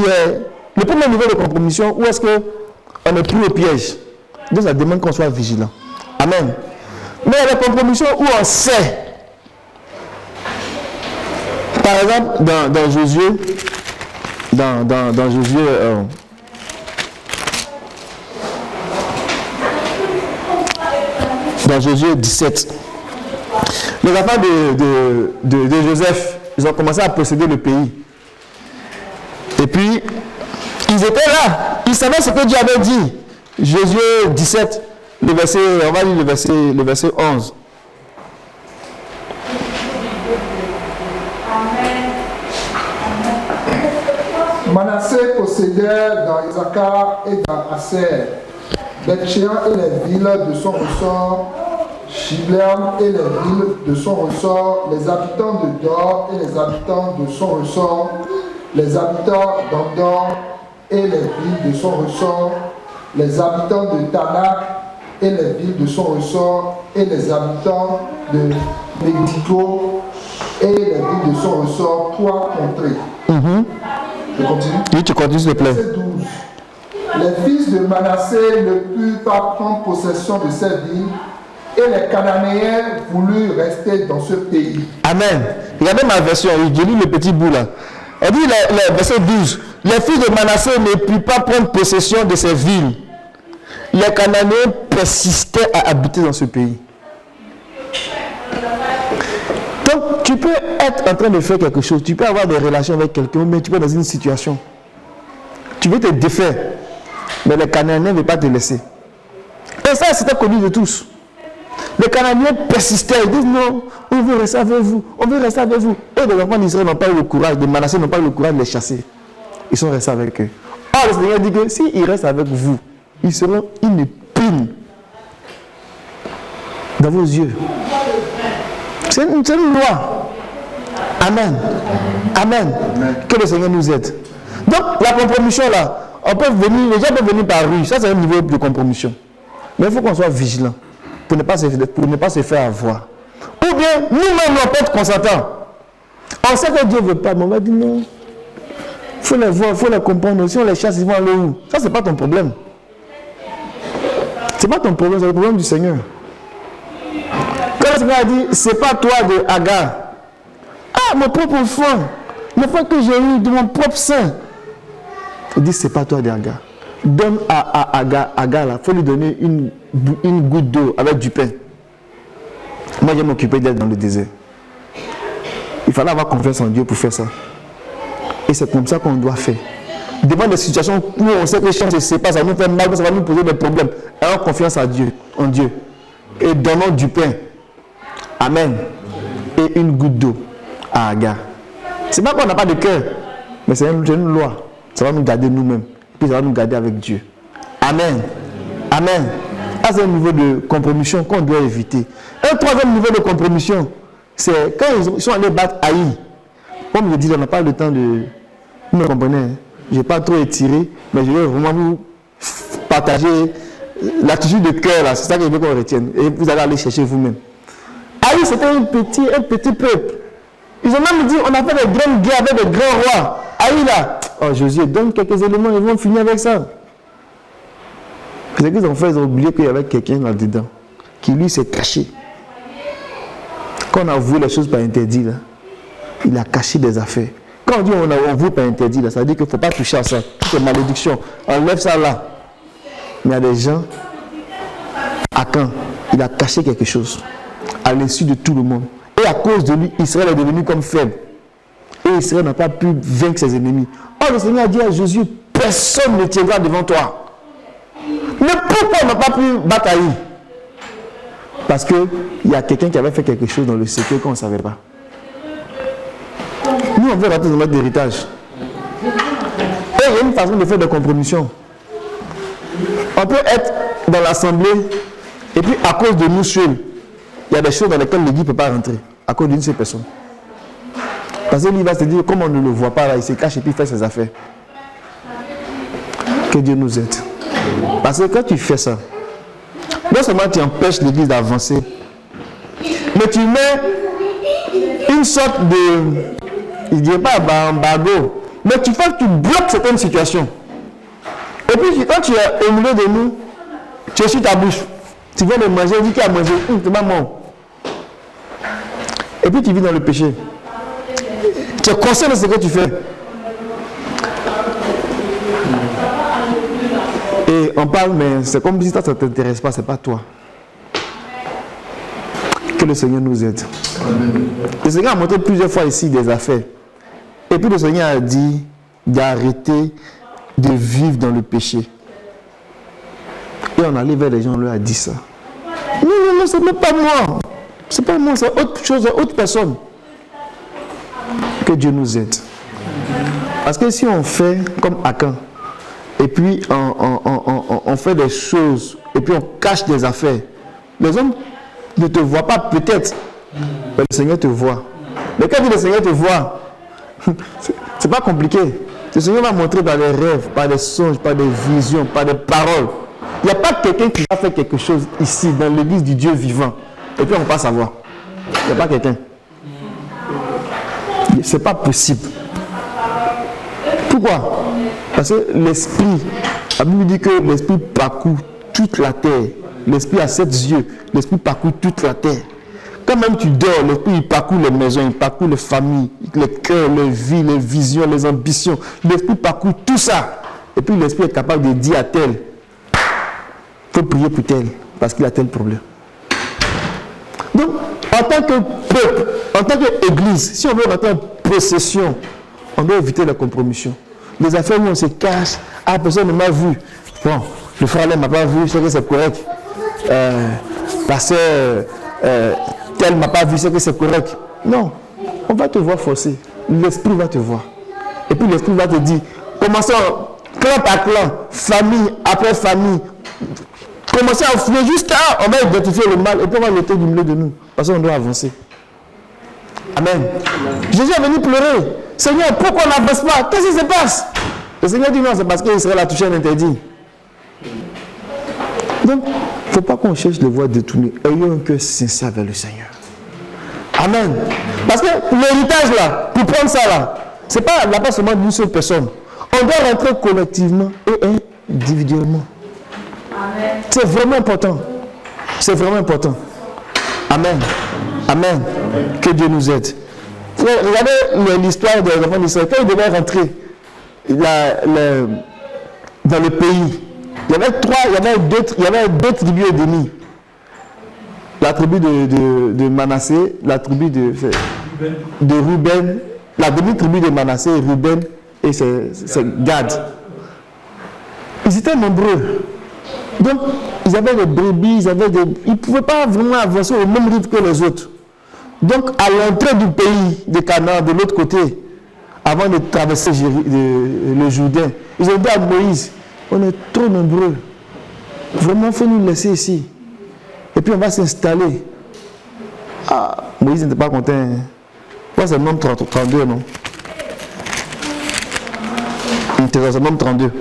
est le premier niveau de compromission où est-ce qu'on est pris au piège. Donc, ça demande qu'on soit vigilant. Amen. Mais il y a la compromission où on sait. Par exemple, dans Josué, dans Josué, dans Josué 17, les enfants de Joseph, ils ont commencé à posséder le pays. Et puis, ils étaient là. Ils savaient ce que Dieu avait dit. Josué 17, on va lire le verset 11. Manassé possédait dans Isaacar et dans Aser, Beth-Shean et les villes de son ressort, Shibleam et les villes de son ressort, les habitants de Dor et les habitants de son ressort, les habitants d'Andor et les villes de son ressort, les habitants de Tanak et les villes de son ressort, et les habitants de Megiddo et les villes de son ressort, 3 contrées. Je continue. Oui, tu continues s'il te plaît. Verset 12. Les fils de Manassé ne purent pas prendre possession de ces villes, et les Cananéens voulurent rester dans ce pays. Amen. Regardez ma version, je lis le petit bout là. On dit le verset 12. Les fils de Manassé ne purent pas prendre possession de ces villes. Les Cananéens persistaient à habiter dans ce pays. Donc, tu peux être en train de faire quelque chose, tu peux avoir des relations avec quelqu'un, mais tu peux être dans une situation. Tu veux te défaire, mais les Cananéens ne veulent pas te laisser. Et ça, c'était connu de tous. Les Cananéens persistaient, ils disent non, on veut rester avec vous, on veut rester avec vous. Et les enfants d'Israël n'ont pas eu le courage, de Manassé n'ont pas eu le courage de les chasser. Ils sont restés avec eux. Or, le Seigneur dit que s'ils restent avec vous, ils seront une épine dans vos yeux. C'est une loi. Amen. Amen. Que le Seigneur nous aide. Donc, la compromission là, on peut venir, les gens peuvent venir par rue. Ça, c'est un niveau de compromission. Mais il faut qu'on soit vigilant pour ne pas se faire avoir. Ou bien, nous-mêmes, on peut être consentants. On sait que Dieu ne veut pas, mais on va dire non. Il faut les voir, il faut les comprendre. Si on les chasse, ils vont aller où? Ça, ce n'est pas ton problème. Ce n'est pas ton problème, c'est le problème du Seigneur. Quand le Seigneur a dit, c'est pas toi de Agar. Ah, mon propre enfant, l'enfant que j'ai eu de mon propre sein. Il dit, c'est pas toi de Agar. Donne à Agar, il faut lui donner une goutte d'eau avec du pain. Moi, je vais m'occuper d'elle dans le désert. Il fallait avoir confiance en Dieu pour faire ça. Et c'est comme ça qu'on doit faire. Devant des situations où on sait que les choses se séparent, ça nous fait mal, ça va nous poser des problèmes. Ayons confiance en Dieu. Et donnons du pain. Amen. Et une goutte d'eau à Agar. C'est pas qu'on n'a pas de cœur, mais c'est une loi. Ça va nous garder nous-mêmes. Puis ça va nous garder avec Dieu. Amen. Amen. Ça, c'est un niveau de compromission qu'on doit éviter. Un troisième niveau de compromission, c'est quand ils sont allés battre Haï. Comme je dis, on n'a pas le temps de... Vous me comprenez? Je n'ai pas trop étiré, mais je vais vraiment vous partager l'attitude de cœur là. C'est ça que je veux qu'on retienne. Et vous allez aller chercher vous-même. Haï, c'était un petit peuple. Ils ont même dit, on a fait des grandes guerres avec des grands rois. Haï là, oh Josué, donne quelques éléments, ils vont finir avec ça. C'est ce qu'ils ont fait, ils ont oublié qu'il y avait quelqu'un là-dedans, qui lui s'est caché. Quand on a vu les choses par interdit, là, il a caché des affaires. Quand on dit on voit par interdit, là, ça veut dire qu'il ne faut pas toucher à ça. C'est malédiction. Enlève ça là. Mais il y a des gens, Akan, il a caché quelque chose, à l'insu de tout le monde. Et à cause de lui, Israël est devenu comme faible. Et Israël n'a pas pu vaincre ses ennemis. Or, le Seigneur a dit à Josué, personne ne tiendra devant toi. Mais pourquoi on n'a pas pu battre Haï? Parce qu'il y a quelqu'un qui avait fait quelque chose dans le secret qu'on ne savait pas. Nous, on veut rentrer dans notre héritage. Et il y a une façon de faire des compromissions. On peut être dans l'assemblée, et puis à cause de nous seuls, il y a des choses dans lesquelles l'église ne peut pas rentrer, à cause d'une seule personne. Parce que lui va se dire, comme on ne le voit pas là, il se cache et puis il fait ses affaires. Que Dieu nous aide. Parce que quand tu fais ça, non seulement tu empêches l'église d'avancer, Mais tu mets une sorte de, je ne dirais pas embargo, mais tu fais que tu bloques certaines situations. Et puis quand tu es au milieu de nous, tu es sur ta bouche. Tu viens de manger, tu dis qu'il a mangé, tu n'es pas mort. Et puis tu vis dans le péché. Tu es conscient de ce que tu fais. Et on parle, mais c'est comme si ça ne t'intéresse pas, ce n'est pas toi. Que le Seigneur nous aide. Le Seigneur a montré plusieurs fois ici des affaires. Et puis le Seigneur a dit d'arrêter de vivre dans le péché. Et on allait vers les gens, on leur a dit ça. Non, ce n'est pas moi. C'est pas moi, c'est autre chose, autre personne. Que Dieu nous aide. Parce que si on fait comme Akan, et puis on fait des choses, et puis on cache des affaires, les hommes ne te voient pas peut-être, mais le Seigneur te voit. Mais quand le Seigneur te voit, c'est pas compliqué. Le Seigneur va montrer par des rêves, par des songes, par des visions, par des paroles. Il n'y a pas quelqu'un qui va faire quelque chose ici, dans l'église du Dieu vivant, et puis on ne va pas savoir. Il n'y a pas quelqu'un. C'est pas possible. Pourquoi? Parce que l'esprit, la Bible dit que l'esprit parcourt toute la terre. L'esprit a 7 yeux, l'esprit parcourt toute la terre. Quand même tu dors, l'esprit il parcourt les maisons, il parcourt les familles, les cœurs, les vies, les visions, les ambitions. L'esprit parcourt tout ça. Et puis l'esprit est capable de dire à tel, il faut prier pour tel, parce qu'il a tel problème. Donc, en tant que peuple, en tant qu'église, si on veut rentrer en possession, on doit éviter la compromission. Les affaires où on se cache, ah, personne ne m'a vu. Bon, le frère ne m'a pas vu, je sais que c'est correct. Pasteur tel ne m'a pas vu, je sais que c'est correct. Non, on va te voir forcer. L'esprit va te voir. Et puis l'esprit va te dire, commençons clan par clan, famille après famille. Commencez à fouiller jusqu'à, on va identifier le mal et puis on va l'ôter du milieu de nous. Parce qu'on doit avancer. Amen. Jésus est venu pleurer. Seigneur, pourquoi on n'avance pas? Qu'est-ce qui se passe? Le Seigneur dit non, c'est parce qu'Israël a touché un interdit. Donc, il ne faut pas qu'on cherche les voies détournées. Ayons un cœur sincère vers le Seigneur. Amen. Parce que l'héritage là, pour prendre ça là, ce n'est pas seulement d'une seule personne. On doit rentrer collectivement et individuellement. Amen. C'est vraiment important. C'est vraiment important. Amen. Amen. Amen. Que Dieu nous aide. Regardez l'histoire des enfants d'Israël. Quand ils devaient rentrer dans le pays, il y avait deux tribus ennemies. La tribu de Manassé, la tribu de Ruben, la demi-tribu de Manassé, Ruben et c'est Gad. Ils étaient nombreux. Donc, ils avaient des brebis, ils ne pouvaient pas vraiment avancer au même rythme que les autres. Donc, à l'entrée du pays de Canaan, de l'autre côté, avant de traverser le Jourdain, ils ont dit à Moïse, on est trop nombreux. Vraiment, il faut nous laisser ici. Et puis, on va s'installer. Ah, Moïse n'était pas content. Moi, c'est le nombre 32, non? C'est le nombre 32.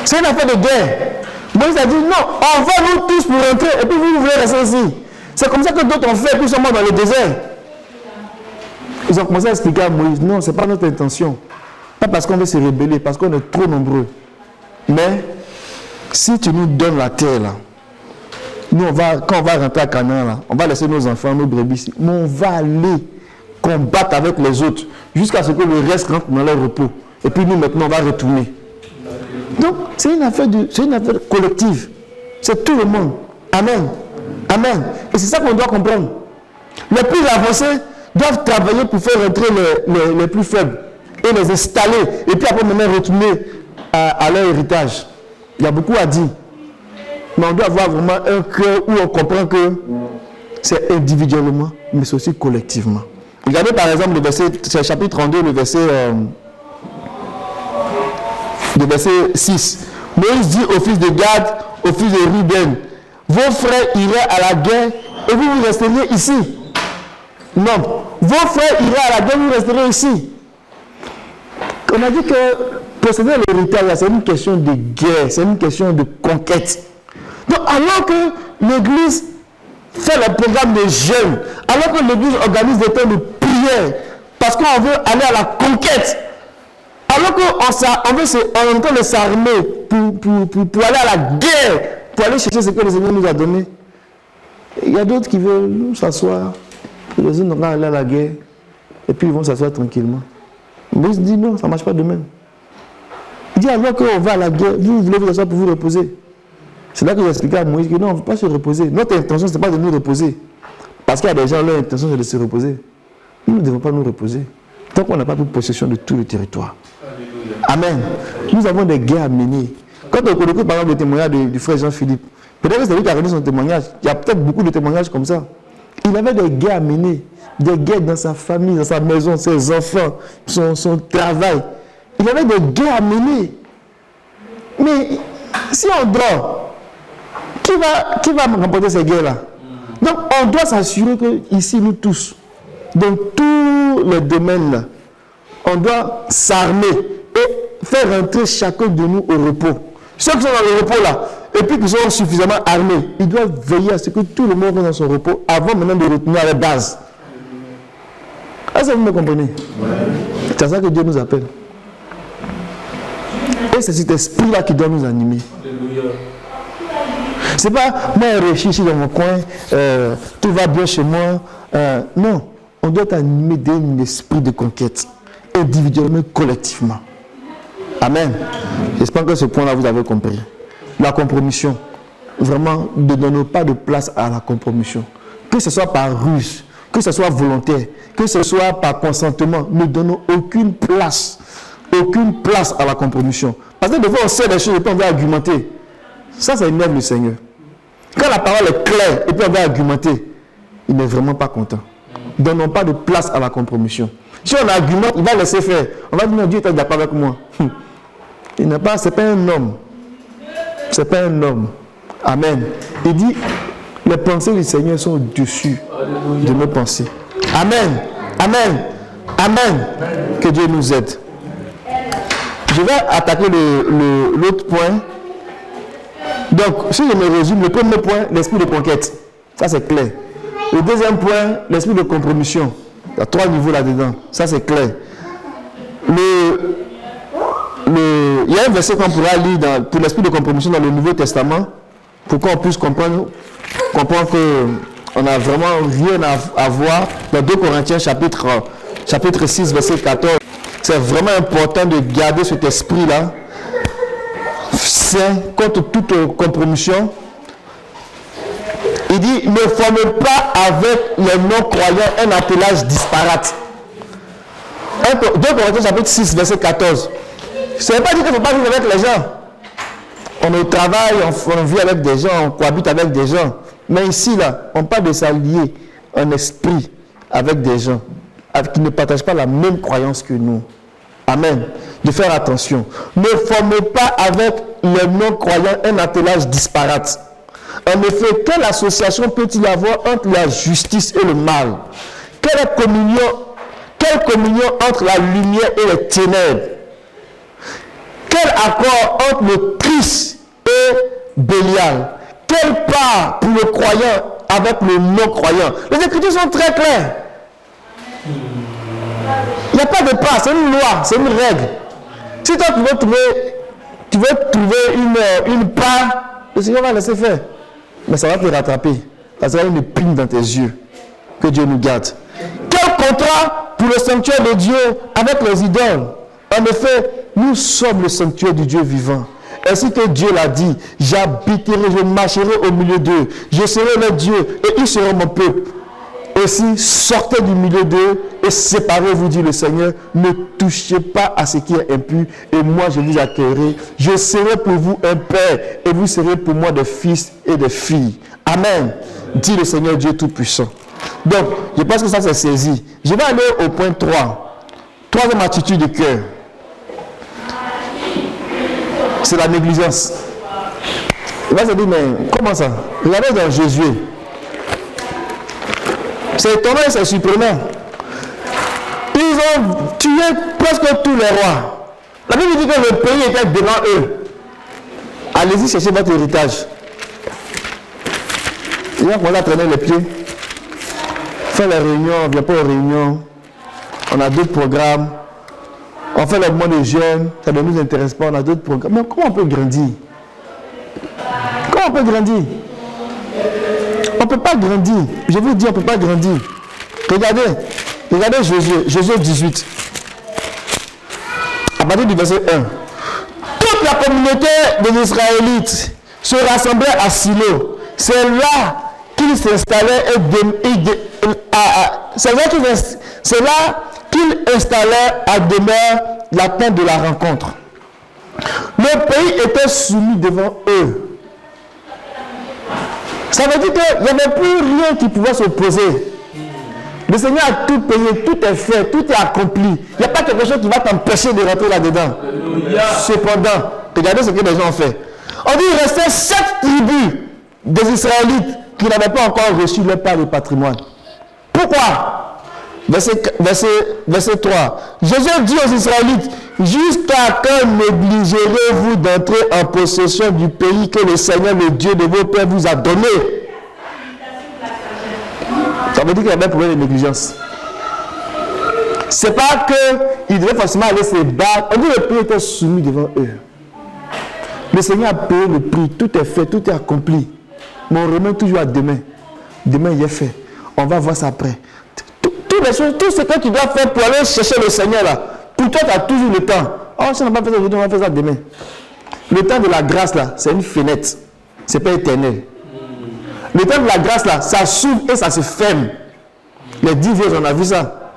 C'est une affaire de guerre. Moïse a dit non, on va nous tous pour rentrer et puis vous voulez rester ici. C'est comme ça que d'autres ont fait, puis ils sont morts dans le désert. Ils ont commencé à expliquer à Moïse, non, ce n'est pas notre intention. Pas parce qu'on veut se rebeller, parce qu'on est trop nombreux. Mais si tu nous donnes la terre là, nous quand on va rentrer à Canaan là, on va laisser nos enfants, nos brebis ici, mais on va aller combattre avec les autres jusqu'à ce que le reste rentre dans leur repos. Et puis nous maintenant on va retourner. Donc, c'est une affaire collective. C'est tout le monde. Amen. Amen. Et c'est ça qu'on doit comprendre. Les plus avancés doivent travailler pour faire rentrer les plus faibles et les installer. Et puis après, maintenant, retourner à leur héritage. Il y a beaucoup à dire. Mais on doit avoir vraiment un cœur où on comprend que c'est individuellement, mais c'est aussi collectivement. Regardez par exemple le verset, c'est le chapitre 32, le verset 6. Moïse dit au fils de Gad, au fils de Ruben, vos frères iraient à la guerre et vous resteriez ici. Non, vos frères iraient à la guerre et vous resterez ici. On a dit que posséder l'héritage, c'est une question de guerre, c'est une question de conquête. Donc alors que l'Église faire le programme de jeûne, alors que l'Église organise des temps de prière, parce qu'on veut aller à la conquête, alors qu'on veut en train de s'armer pour aller à la guerre, pour aller chercher ce que le Seigneur nous a donné. Il y a d'autres qui veulent s'asseoir, les uns vont aller à la guerre, et puis ils vont s'asseoir tranquillement. Moïse dit non, ça ne marche pas de même. Il dit alors qu'on va à la guerre, vous voulez vous asseoir pour vous reposer. C'est là que j'ai expliqué à Moïse que non, on ne veut pas se reposer. Notre intention, ce n'est pas de nous reposer. Parce qu'il y a des gens, leur intention, c'est de se reposer. Nous ne devons pas nous reposer. Tant qu'on n'a pas pris possession de tout le territoire. Amen. Nous avons des guerres à mener. Quand on écoute par exemple le témoignage du frère Jean-Philippe, peut-être que c'est lui qui a rendu son témoignage. Il y a peut-être beaucoup de témoignages comme ça. Il avait des guerres à mener. Des guerres dans sa famille, dans sa maison, ses enfants, son travail. Il avait des guerres à mener. Mais si on dort, qui va remporter ces guerres-là? Donc on doit s'assurer que ici nous tous, dans tous les domaines là, on doit s'armer et faire rentrer chacun de nous au repos. Ceux qui sont dans le repos là, et puis qui sont suffisamment armés, ils doivent veiller à ce que tout le monde soit dans son repos avant maintenant de retourner à la base. Est-ce que vous me comprenez? C'est à ça que Dieu nous appelle. Et c'est cet esprit-là qui doit nous animer. C'est pas moi je réfléchis dans mon coin, tout va bien chez moi. Non, on doit être animé d'un esprit de conquête, individuellement, collectivement. Amen. J'espère que ce point-là vous avez compris. La compromission. Vraiment, ne donnons pas de place à la compromission. Que ce soit par ruse, que ce soit volontaire, que ce soit par consentement, ne donnons aucune place à la compromission. Parce que des fois on sait des choses et puis on va argumenter. Ça énerve le Seigneur. Quand la parole est claire et puis on va argumenter, il n'est vraiment pas content. Donnons pas de place à la compromission. Si on argumente, il va laisser faire. On va dire non, Dieu est d'accord avec moi. Il n'est pas, c'est pas un homme. C'est pas un homme. Amen. Il dit, les pensées du Seigneur sont au-dessus de nos pensées. Amen. Amen. Amen. Que Dieu nous aide. Je vais attaquer l'autre point. Donc, si je me résume, le premier point, l'esprit de conquête. Ça, c'est clair. Le deuxième point, l'esprit de compromission. Il y a 3 niveaux là-dedans. Ça, c'est clair. Il y a un verset qu'on pourra lire pour l'esprit de compromission dans le Nouveau Testament pour qu'on puisse comprendre qu'on n'a vraiment rien à voir. Dans 2 Corinthiens chapitre 6, verset 14. C'est vraiment important de garder cet esprit-là saint contre toute compromission. Il dit, ne formez pas avec les non-croyants un attelage disparate. 2 Corinthiens chapitre 6, verset 14. Ça ne veut pas dire qu'il ne faut pas vivre avec les gens. On travaille, on vit avec des gens, on cohabite avec des gens. Mais ici, là, on parle de s'allier en esprit avec des gens qui ne partagent pas la même croyance que nous. Amen. De faire attention. Ne formez pas avec les non-croyants un attelage disparate. En effet, quelle association peut-il y avoir entre la justice et le mal? Quelle communion entre la lumière et les ténèbres? Quel accord entre le Christ et Bélial? Quelle part pour le croyant avec le non-croyant? Les Écritures sont très claires. Il n'y a pas de part, c'est une loi, c'est une règle. Si toi tu veux trouver une part, le Seigneur va laisser faire. Mais ça va te rattraper. Ça sera une épine dans tes yeux. Que Dieu nous garde. Quel contrat pour le sanctuaire de Dieu avec les idoles? En effet, nous sommes le sanctuaire du Dieu vivant. Ainsi que Dieu l'a dit, j'habiterai, je marcherai au milieu d'eux. Je serai leur Dieu et ils seront mon peuple. Aussi, sortez du milieu d'eux et séparez-vous, dit le Seigneur. Ne touchez pas à ce qui est impur et moi je vous accueillerai. Je serai pour vous un père et vous serez pour moi des fils et des filles. Amen. Dit le Seigneur Dieu Tout-Puissant. Donc, je pense que ça c'est saisi. Je vais aller au point 3. Troisième attitude du cœur. C'est la négligence. Il va se dire, mais comment ça? Regardez dans Josué. C'est étonnant et c'est surprenant. Ils ont tué presque tous les rois. La Bible dit que le pays était devant eux. Allez-y chercher votre héritage. On a traîné les pieds. Faire les réunions, on ne vient pas aux réunions. On a d'autres programmes. On fait le mois de jeûne, ça ne nous intéresse pas, on a d'autres programmes. Mais comment on peut grandir? Comment on peut grandir? On ne peut pas grandir. Je vous dis, on ne peut pas grandir. Regardez Josué 18. À partir du verset 1. Toute la communauté des Israélites se rassemblait à Silo. C'est là qu'ils s'installaient c'est là qu'ils installèrent à demeure la tente de la rencontre. Le pays était soumis devant eux. Ça veut dire qu'il n'y avait plus rien qui pouvait s'opposer. Le Seigneur a tout payé, tout est fait, tout est accompli. Il n'y a pas quelque chose qui va t'empêcher de rentrer là-dedans. Cependant, regardez ce que les gens ont fait. On dit qu'il restait 7 tribus des Israélites qui n'avaient pas encore reçu leur part de patrimoine. Pourquoi? Verset 3. Jésus dit aux Israélites, jusqu'à quand négligerez-vous d'entrer en possession du pays que le Seigneur, le Dieu de vos pères, vous a donné? Ça veut dire qu'il y avait un problème de négligence. Ce n'est pas qu'ils devaient forcément aller se battre. On dit que le pays était soumis devant eux. Le Seigneur a payé le prix, tout est fait, tout est accompli. Mais on remet toujours à demain. Demain, il est fait. On va voir ça après. Toutes les choses, tout ce que tu dois faire pour aller chercher le Seigneur là, pour toi, tu as toujours le temps. Oh, si on n'a pas fait ça aujourd'hui, on va faire ça demain. Le temps de la grâce là, c'est une fenêtre. Ce n'est pas éternel. Le temps de la grâce là, ça s'ouvre et ça se ferme. Les 10 jours, on a vu ça.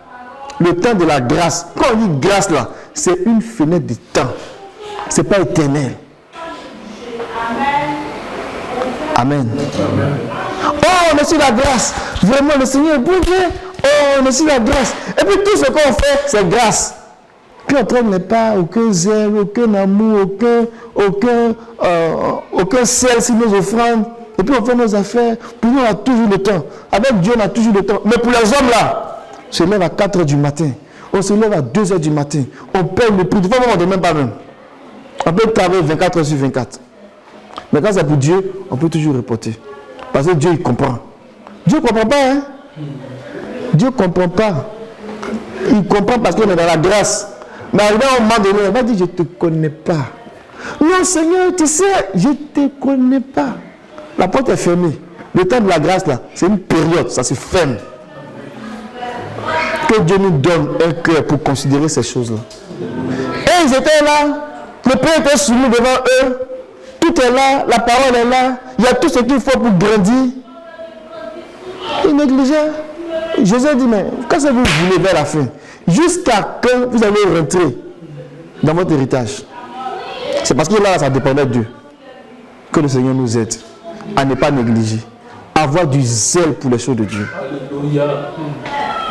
Le temps de la grâce, quand on dit grâce là, c'est une fenêtre de temps. Ce n'est pas éternel. Amen. Oh, on est sur la grâce. Vraiment, le Seigneur est bon Dieu. Oh, on est sur la grâce. Et puis tout ce qu'on fait, c'est grâce. Puis on ne traîne pas aucun zèle, aucun amour, aucun sel sur nos offrandes. Et puis on fait nos affaires. Pour nous, on a toujours le temps. Avec Dieu, on a toujours le temps. Mais pour les hommes là, on se lève à 4 h du matin. On se lève à 2 h du matin. On paye le prix. Des fois, on ne demande pas même. On peut travailler 24 h sur 24. Mais quand c'est pour Dieu, on peut toujours reporter. Parce que Dieu, il comprend. Dieu ne comprend pas, hein? Dieu ne comprend pas. Il comprend parce qu'on est dans la grâce. Mais arrivé à un moment donné, il va dire, je ne te connais pas. Non, Seigneur, tu sais, je ne te connais pas. La porte est fermée. Le temps de la grâce, là, c'est une période, ça se ferme. Que Dieu nous donne un cœur pour considérer ces choses-là. Et ils étaient là, le Père était soumis devant eux. Tout est là, la parole est là, il y a tout ce qu'il faut pour grandir. Ils négligeaient. Jésus dit, mais quand vous voulez vers la fin, jusqu'à quand vous allez rentrer dans votre héritage? C'est parce que là, ça dépendait de Dieu. Que le Seigneur nous aide à ne pas négliger. Avoir du zèle pour les choses de Dieu. Alléluia.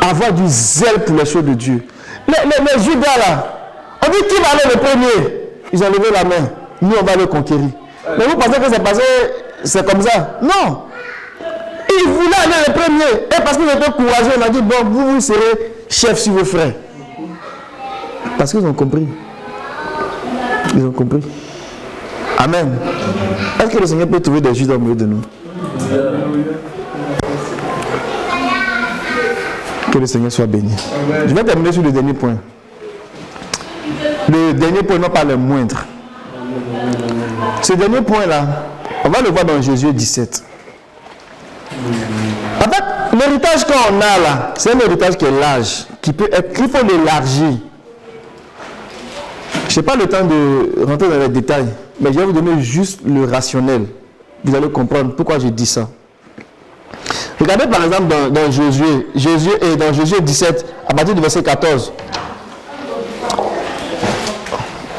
Avoir du zèle pour les choses de Dieu. Les Judas là, on dit qui va aller le premier? Ils ont levé la main. Nous, on va le conquérir. Mais vous pensez que c'est passé, c'est comme ça? Non. Ils voulaient aller le premier. Et parce qu'ils étaient courageux, on a dit, bon, vous serez chef sur vos frères. Parce qu'ils ont compris. Ils ont compris. Amen. Est-ce que le Seigneur peut trouver des Judas au milieu de nous? Que le Seigneur soit béni. Amen. Je vais terminer sur le dernier point. Le dernier point, non pas le moindre. Ce dernier point-là, on va le voir dans Josué 17. En fait, l'héritage qu'on a là, c'est un héritage qui est large, qui peut être, il faut l'élargir. Je n'ai pas le temps de rentrer dans les détails, mais je vais vous donner juste le rationnel. Vous allez comprendre pourquoi je dis ça. Regardez par exemple dans Josué 17, à partir du verset 14.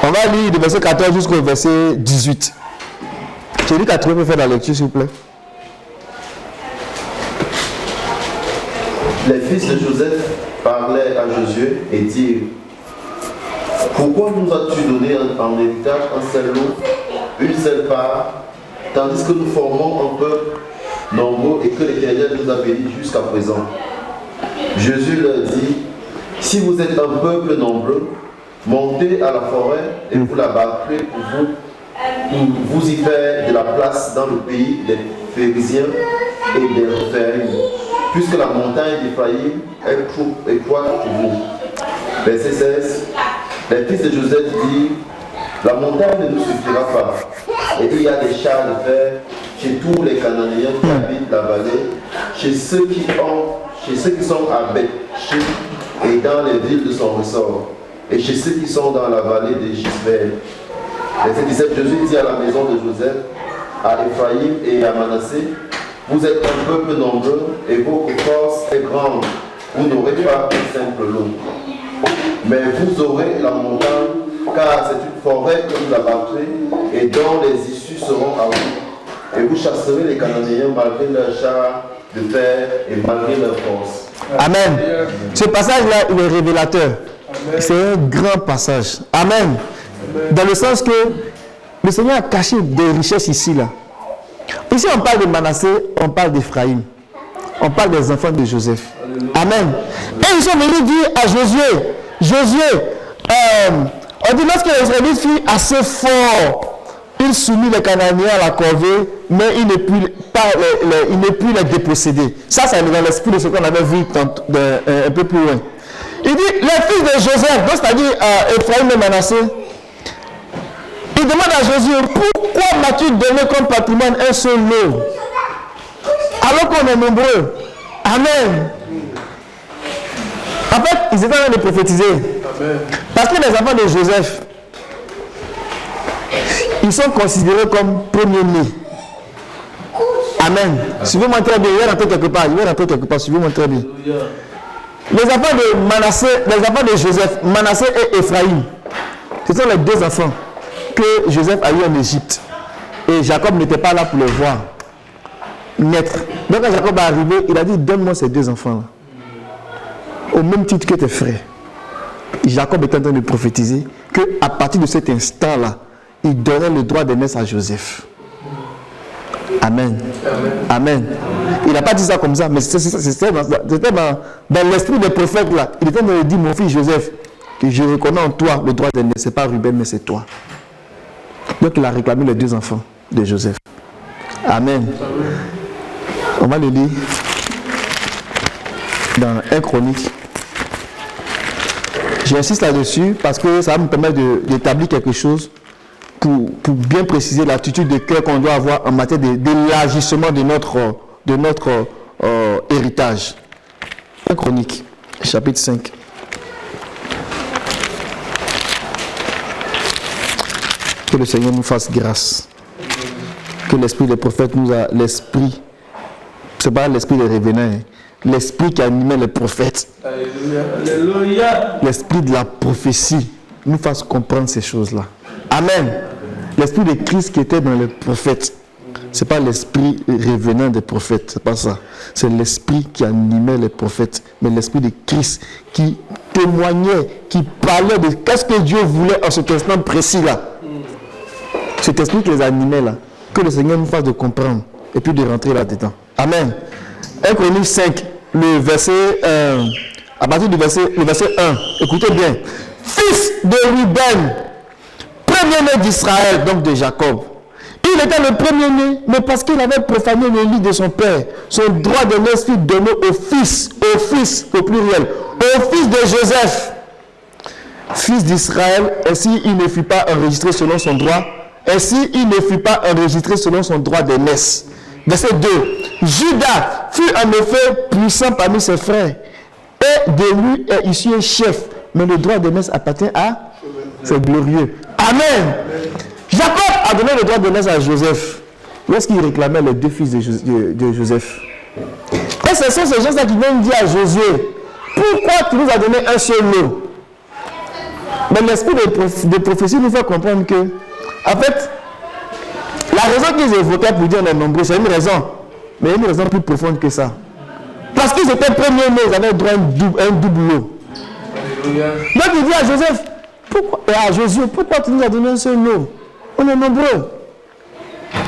On va lire du verset 14 jusqu'au verset 18. Celui qui a trouvé peut faire la lecture, s'il vous plaît. Les fils de Joseph parlaient à Josué et dirent: pourquoi nous as-tu donné en héritage un seul lot, une seule part, tandis que nous formons un peuple nombreux et que l'Éternel nous a bénis jusqu'à présent? Josué leur dit: si vous êtes un peuple nombreux, montez à la forêt et vous la battrez pour vous y faire de la place dans le pays des Phérésiens et d'Ephraïm, puisque la montagne d'Ephraïm est trop étroite pour vous. Verset 16. Les fils de Joseph disent, la montagne ne nous suffira pas, et il y a des chars de fer chez tous les Cananéens qui habitent la vallée, chez ceux qui sont à Beth-Shim et dans les villes de son ressort, et chez ceux qui sont dans la vallée de Gisbel. Verset 17, Josué dit à la maison de Joseph, à Ephraïm et à Manassé, vous êtes un peuple nombreux et votre force est grande, vous n'aurez pas un simple lot. Mais vous aurez la montagne, car c'est une forêt que vous abattrez et dont les issues seront à vous. Et vous chasserez les Cananéens malgré leurs chars de fer et malgré leur force. Amen. Ce passage-là, il est révélateur. C'est un grand passage. Amen. Dans le sens que le Seigneur a caché des richesses ici, là. Ici, on parle de Manassé, on parle d'Ephraïm. On parle des enfants de Joseph. Amen. Et ils sont venus dire à Josué, on dit lorsque les Israélites furent assez forts, ils soumit les Cananéens à la corvée, mais il ne put les déposséder. Ça, c'est dans l'esprit de ce qu'on avait vu un peu plus loin. Il dit, les fils de Joseph, c'est-à-dire Ephraïm et Manassé, il demande à Josué, pourquoi m'as-tu donné comme patrimoine un seul lot, alors qu'on est nombreux? Amen. En fait, ils étaient en train de prophétiser. Amen. Parce que les enfants de Joseph, ils sont considérés comme premiers-nés. Amen. Suivez-moi très bien. Il va rentrer quelque part. Suivez-moi très bien. Les enfants de Manassé, les enfants de Joseph, Manassé et Ephraïm, ce sont les deux enfants que Joseph a eu en Égypte. Et Jacob n'était pas là pour les voir naître. Donc quand Jacob est arrivé, il a dit, donne-moi ces deux enfants-là. Au même titre que tes frères. Jacob est en train de prophétiser qu'à partir de cet instant-là, il donnait le droit de naissance à Joseph. Amen. Amen. Il n'a pas dit ça comme ça, mais c'était dans l'esprit des prophètes là. Il était en train de dire, mon fils Joseph, que je reconnais en toi le droit de naissance. Ce n'est pas Ruben, mais c'est toi. Donc il a réclamé les deux enfants de Joseph. Amen. On va le lire dans 1 Chronique. J'insiste là-dessus parce que ça va me permettre d'établir quelque chose pour bien préciser l'attitude de cœur qu'on doit avoir en matière d'élargissement de notre héritage. 1 Chronique, chapitre 5. Que le Seigneur nous fasse grâce. Que l'esprit des prophètes nous a... L'esprit, c'est pas l'esprit des révénants, l'esprit qui animait les prophètes. Alléluia. L'esprit de la prophétie nous fasse comprendre ces choses-là. Amen. L'esprit de Christ qui était dans les prophètes. Ce n'est pas l'esprit révénant des prophètes, c'est pas ça. C'est l'esprit qui animait les prophètes, mais l'esprit de Christ qui témoignait, qui parlait de qu'est-ce que Dieu voulait en cet instant précis-là. Cet esprit qui les animait là, que le Seigneur nous fasse de comprendre et puis de rentrer là-dedans. Amen. 1 Chronique 5, le verset, à partir du verset 1, écoutez bien. Fils de Ruben, premier-né d'Israël, donc de Jacob. Il était le premier-né, mais parce qu'il avait profané le lit de son père, son droit de naissance fut donné au fils au pluriel, au fils de Joseph, fils d'Israël, ainsi il ne fut pas enregistré selon son droit, de naissance. Verset 2. Judas fut en effet puissant parmi ses frères, et de lui est issu un chef, mais le droit de naissance appartient à ses glorieux. Amen. Jacob a donné le droit de naissance à Joseph lorsqu'il réclamait les deux fils de Joseph. Et ce sont ces gens-là qui viennent dire à Josué, pourquoi tu nous as donné un seul lot? Mais l'esprit de prophétie nous fait comprendre que, en fait, la raison qu'ils évoquaient pour dire on est nombreux, c'est une raison, mais une raison plus profonde que ça. Parce qu'ils étaient premiers-nés, ils avaient droit à un double lot. Donc il dit à Joseph, Josué, pourquoi tu nous as donné un seul lot? On est nombreux.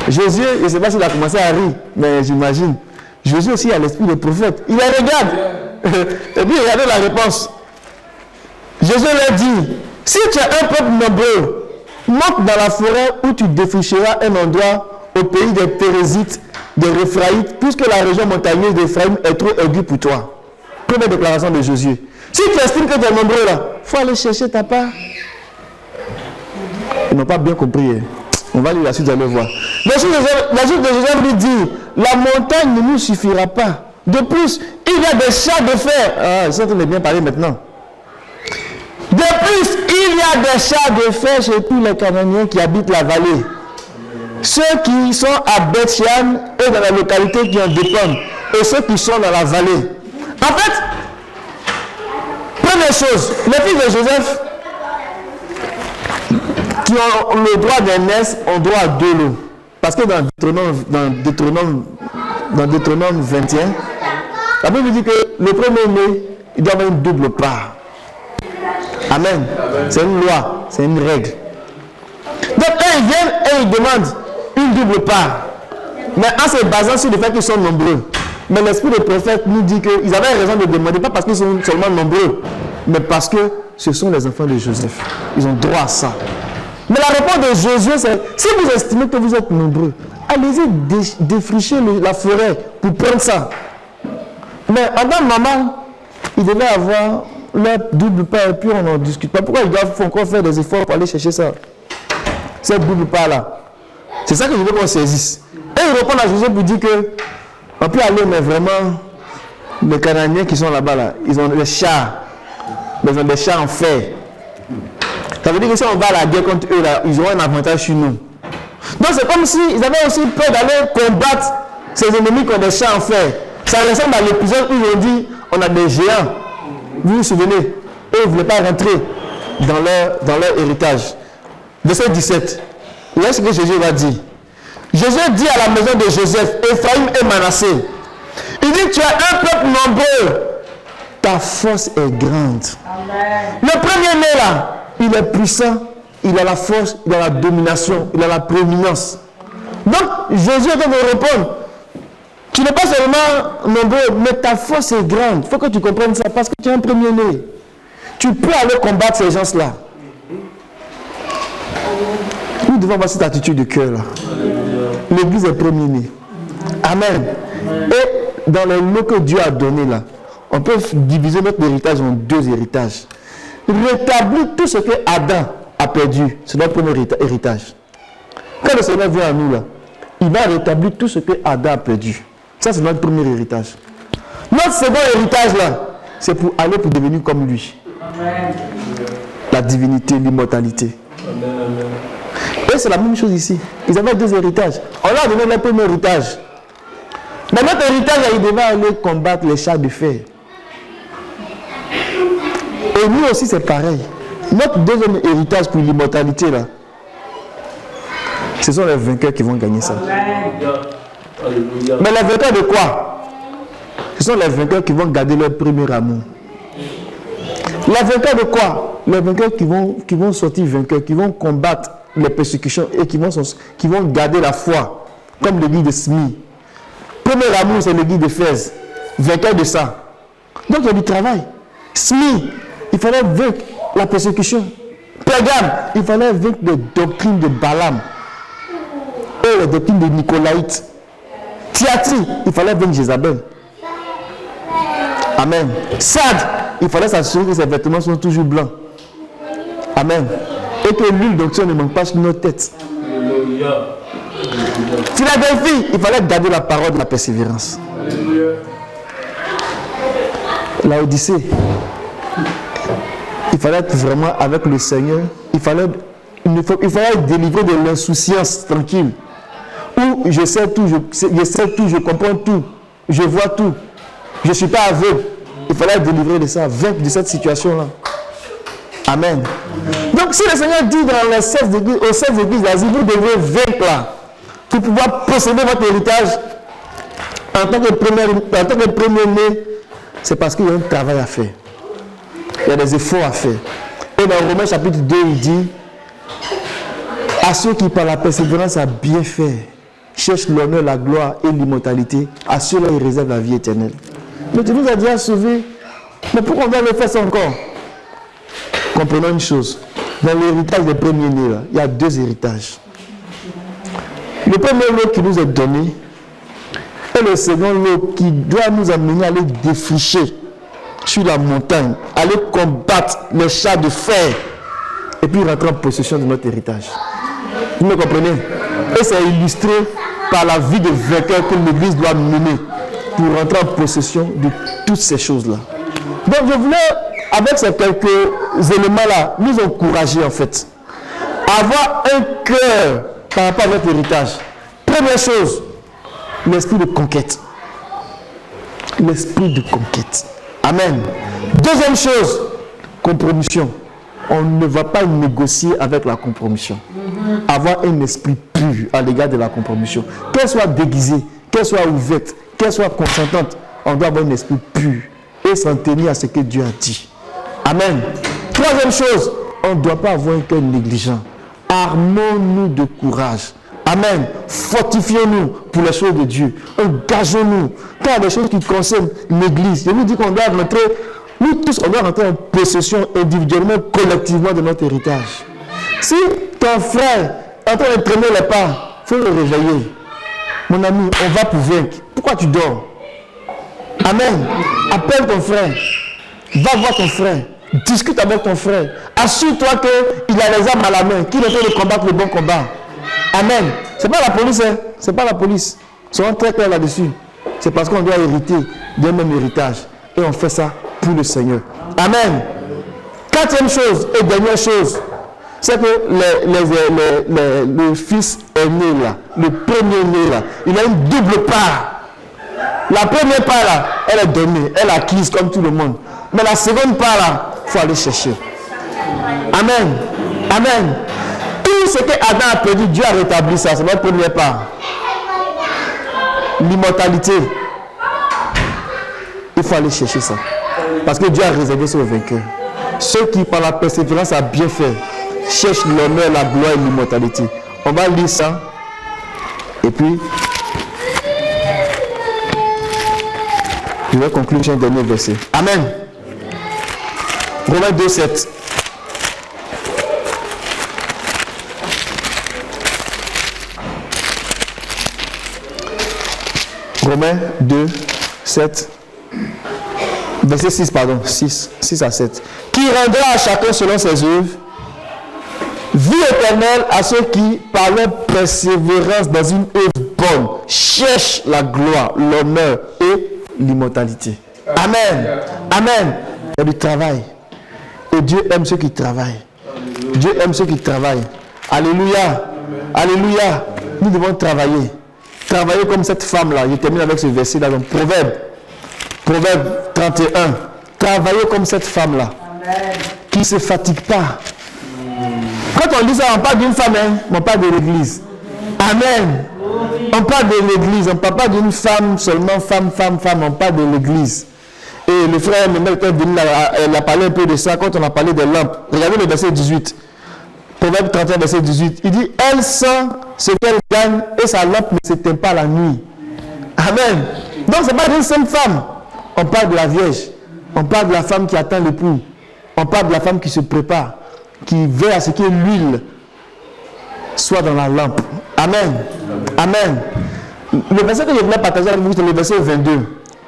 Josué, je ne sais pas s'il a commencé à rire, mais j'imagine. Josué aussi a l'esprit de prophète. Il les regarde. Et puis regardez la réponse. Josué leur dit, si tu as un peuple nombreux, monte dans la forêt où tu défricheras un endroit au pays des Pérésites, des Réphraïtes, puisque la région montagneuse d'Éphraïm est trop aiguë pour toi. Première déclaration de Josué. Si tu estimes que tu es nombreux là, il faut aller chercher ta part. Ils n'ont pas bien compris. Hein. On va lire la suite, vous allez voir. La suite de Josué lui dit, la montagne ne nous suffira pas. De plus, il y a des chars de fer. Ah, ils sont en train de bien parler maintenant. De plus, il y a des chars de fer chez tous les Cananéens qui habitent la vallée. Ceux qui sont à Beth-Shan et dans la localité qui en dépendent. Et ceux qui sont dans la vallée. En fait, première chose, les fils de Joseph qui ont le droit d'aînesse ont droit à 2 lots. Parce que dans Deutéronome 21, la Bible dit que le premier-né, il doit avoir une double part. Amen. C'est une loi, c'est une règle. Donc, eux, ils viennent et ils demandent une double part. Mais en se basant sur le fait qu'ils sont nombreux. Mais l'esprit des prophètes nous dit qu'ils avaient raison de demander, pas parce qu'ils sont seulement nombreux, mais parce que ce sont les enfants de Joseph. Ils ont droit à ça. Mais la réponse de Josué, c'est, si vous estimez que vous êtes nombreux, allez-y défricher la forêt pour prendre ça. Mais en tant que maman, ils devaient avoir leur double part et puis on n'en discute pas. Pourquoi ils doivent encore faire des efforts pour aller chercher ça? Cette double part-là. C'est ça que je veux qu'on saisisse. Et ils répondent à Josué pour dire que on peut aller, mais vraiment, les Cananéens qui sont là-bas, là, ils ont des chars. Ils ont des chars en fer. Ça veut dire que si on va à la guerre contre eux, là, ils auront un avantage sur nous. Donc c'est comme s'ils avaient aussi peur d'aller combattre ces ennemis qui ont des chars en fer. Ça ressemble à l'épisode où ils ont dit, on a des géants. Vous vous souvenez? Eux, ils ne voulaient pas rentrer dans leur héritage. Verset 17. Là, ce que Jésus va dire. Jésus dit à la maison de Joseph, Ephraïm et Manassé. Il dit, tu as un peuple nombreux. Ta force est grande. Amen. Le premier-né là, il est puissant, il a la force, il a la domination, il a la prééminence. Donc, Jésus est en train de répondre. Tu n'es pas seulement nombreux, mais ta force est grande. Il faut que tu comprennes ça parce que tu es un premier-né. Tu peux aller combattre ces gens-là. Nous devons avoir cette attitude de cœur là. L'église est premier-né. Amen. Et dans les lots que Dieu a donnés là, on peut diviser notre héritage en 2 héritages. Rétablir tout ce que Adam a perdu, c'est notre premier héritage. Quand le Seigneur vient à nous là, il va rétablir tout ce que Adam a perdu. Ça c'est notre premier héritage. Notre second héritage là, c'est pour aller pour devenir comme lui. Amen. La divinité, l'immortalité. Amen. Et c'est la même chose ici. Ils avaient 2 héritages. On leur a donné le premier héritage. Mais notre héritage, il devait aller combattre les chars de fer. Et nous aussi, c'est pareil. Notre deuxième héritage pour l'immortalité, là, ce sont les vainqueurs qui vont gagner ça. Mais les vainqueurs de quoi? Ce sont les vainqueurs qui vont garder leur premier amour. Les vainqueurs de quoi? Les vainqueurs qui vont sortir vainqueurs, qui vont combattre les persécutions et qui vont garder la foi, comme l'église de Smyrne. Premier amour, c'est l'église d'Éphèse. Vainqueur de ça. Donc il y a du travail. Smyrne, il fallait vaincre la persécution. Pérgame, il fallait vaincre les doctrines de Balaam et les doctrines de Nicolaïtes. Thyatire, il fallait vaincre Jézabel. Amen. Sardes, il fallait s'assurer que ses vêtements sont toujours blancs. Amen. Et que l'huile d'onction ne manque pas sur nos têtes. Philadelphie, il fallait garder la parole de la persévérance. La Odyssée, il fallait être vraiment avec le Seigneur. Il fallait être délivré de l'insouciance tranquille. Où je sais tout, je comprends tout, je vois tout. Je ne suis pas aveugle. Il fallait être délivré de ça, vaincre de cette situation-là. Amen. Donc si le Seigneur dit dans les 16 églises d'Asie, vous devez vaincre là, pour pouvoir posséder votre héritage en tant que premier-né, c'est parce qu'il y a un travail à faire. Il y a des efforts à faire. Et dans Romains chapitre 2, il dit, à ceux qui par la persévérance a bien fait, cherchent l'honneur, la gloire et l'immortalité, à ceux-là il réserve la vie éternelle. Mais tu nous as déjà sauvé. Mais pourquoi on doit le faire ça encore? Comprenons une chose. Dans l'héritage des premiers-nés, il y a 2 héritages. Le premier lot qui nous est donné, Et le second lot qui doit nous amener à aller défricher sur la montagne, aller combattre les chars de fer et puis rentrer en possession de notre héritage. Vous me comprenez? Et c'est illustré par la vie de vainqueur que l'Église doit mener pour rentrer en possession de toutes ces choses-là. Donc je voulais, avec ces quelques éléments-là, nous encourager en fait. Avoir un cœur par rapport à notre héritage. Première chose, l'esprit de conquête. L'esprit de conquête. Amen. Deuxième chose, compromission. On ne va pas négocier avec la compromission. Avoir un esprit pur à l'égard de la compromission. Qu'elle soit déguisée, qu'elle soit ouverte, qu'elle soit consentante, on doit avoir un esprit pur et s'en tenir à ce que Dieu a dit. Amen. Troisième chose, on ne doit pas avoir un cœur négligent. Armons-nous de courage. Amen. Fortifions-nous pour les choses de Dieu. Engageons-nous. Quand il y a des choses qui concernent l'Église, je vous dis qu'on doit rentrer, nous tous, on doit rentrer en possession individuellement, collectivement de notre héritage. Si ton frère est en train de traîner les pas, il faut le réveiller. Mon ami, on va pour vaincre. Pourquoi tu dors? Amen. Appelle ton frère. Va voir ton frère. Discute avec ton frère. Assure-toi qu'il a les armes à la main, qu'il est en train de combattre le bon combat. Amen. Ce n'est pas la police, hein? Ce n'est pas la police. Soyons très clairs là-dessus. C'est parce qu'on doit hériter d'un même héritage. Et on fait ça pour le Seigneur. Amen. Quatrième chose et dernière chose, c'est que le fils aîné là, le premier-né là, il a une double part. La première part là, elle est donnée, elle est acquise comme tout le monde. Mais la seconde part là, il faut aller chercher. Amen. Amen. Tout ce que Adam a perdu, Dieu a rétabli ça. C'est notre première part. L'immortalité. Il faut aller chercher ça. Parce que Dieu a réservé ça aux vainqueurs. Ceux qui, par la persévérance, a bien fait, cherchent l'honneur, la gloire et l'immortalité. On va lire ça. Et puis, je vais conclure sur un dernier verset. Amen. Romains 2, 7. Romains 2, 7. Verset 6, pardon. 6 à 7. Qui rendra à chacun selon ses œuvres, vie éternelle à ceux qui, par leur persévérance dans une œuvre bonne, cherchent la gloire, l'honneur et l'immortalité. Amen. Amen. Il y a du travail. Et Dieu aime ceux qui travaillent. Dieu aime ceux qui travaillent. Alléluia. Alléluia. Nous devons travailler. Travailler comme cette femme-là. Je termine avec ce verset-là dans Proverbe 31. Travailler comme cette femme-là. Qui ne se fatigue pas. Quand on dit ça, on parle d'une femme, hein, on parle de l'église. Amen. On parle de l'église. On ne parle pas d'une femme seulement, femme. On parle de l'église. Et le frère Memel, quand il a parlé un peu de ça, quand on a parlé des lampes. Regardez le verset 18. Proverbe 31, verset 18. Il dit, elle sent ce qu'elle gagne et sa lampe ne s'éteint pas la nuit. Amen. Donc, ce n'est pas d'une seule femme. On parle de la Vierge. On parle de la femme qui attend l'époux. On parle de la femme qui se prépare, qui veille à ce que l'huile soit dans la lampe. Amen. Amen. Le verset que je voulais partager avec vous, c'est le verset 22.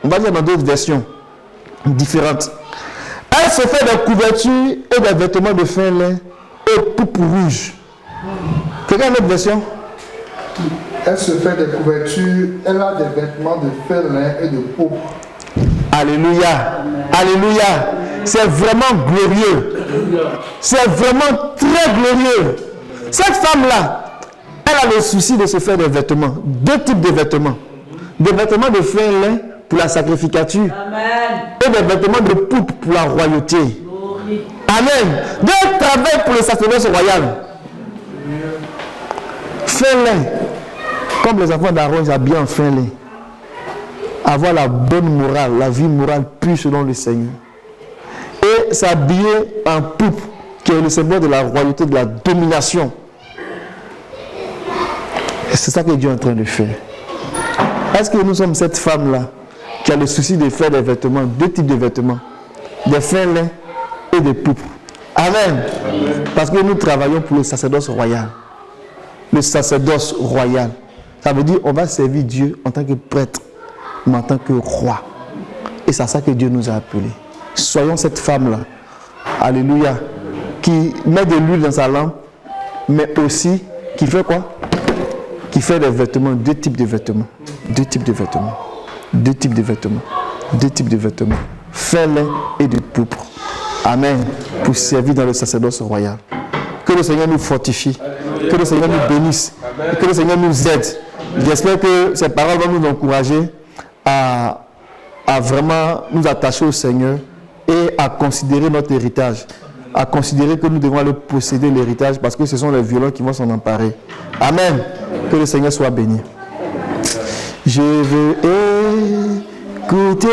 On va dire dans d'autres versions différentes. Elle se fait des couvertures et des vêtements de fin lin et pourpre rouge. Quelqu'un a une autre version? Elle se fait des couvertures, elle a des vêtements de fin lin et de pourpre. Alléluia. Alléluia. C'est vraiment glorieux. C'est vraiment très glorieux. Cette femme-là, elle a le souci de se faire des vêtements. Deux types de vêtements. Des vêtements de fin lin pour la sacrificature. Amen. Et des vêtements de pourpre pour la royauté. Amen. Donc, travail pour le sacerdoce royal. Fin lin. Comme les enfants d'Aaron, ils habillent en fin lin. Avoir la bonne morale, la vie morale pure selon le Seigneur. Et s'habiller en pourpre, qui est le symbole de la royauté, de la domination. Et c'est ça que Dieu est en train de faire. Est-ce que nous sommes cette femme-là qui a le souci de faire des vêtements, deux types de vêtements, des fins lin et des pourpres? Amen. Parce que nous travaillons pour le sacerdoce royal. Le sacerdoce royal. Ça veut dire qu'on va servir Dieu en tant que prêtre. mais en tant que roi. Et c'est à ça que Dieu nous a appelés. Soyons cette femme-là, alléluia, qui met de l'huile dans sa lampe, mais aussi qui fait quoi? Qui fait des vêtements, 2 types de vêtements. 2 types de vêtements. 2 types de vêtements. 2 types de vêtements. Fin lin et de pourpre. Amen. Pour servir dans le sacerdoce royal. Que le Seigneur nous fortifie. Que le Seigneur nous bénisse. Que le Seigneur nous aide. J'espère que ces paroles vont nous encourager à vraiment nous attacher au Seigneur et à considérer notre héritage. À considérer que nous devons aller posséder l'héritage parce que ce sont les violents qui vont s'en emparer. Amen. Que le Seigneur soit béni. Je veux écouter.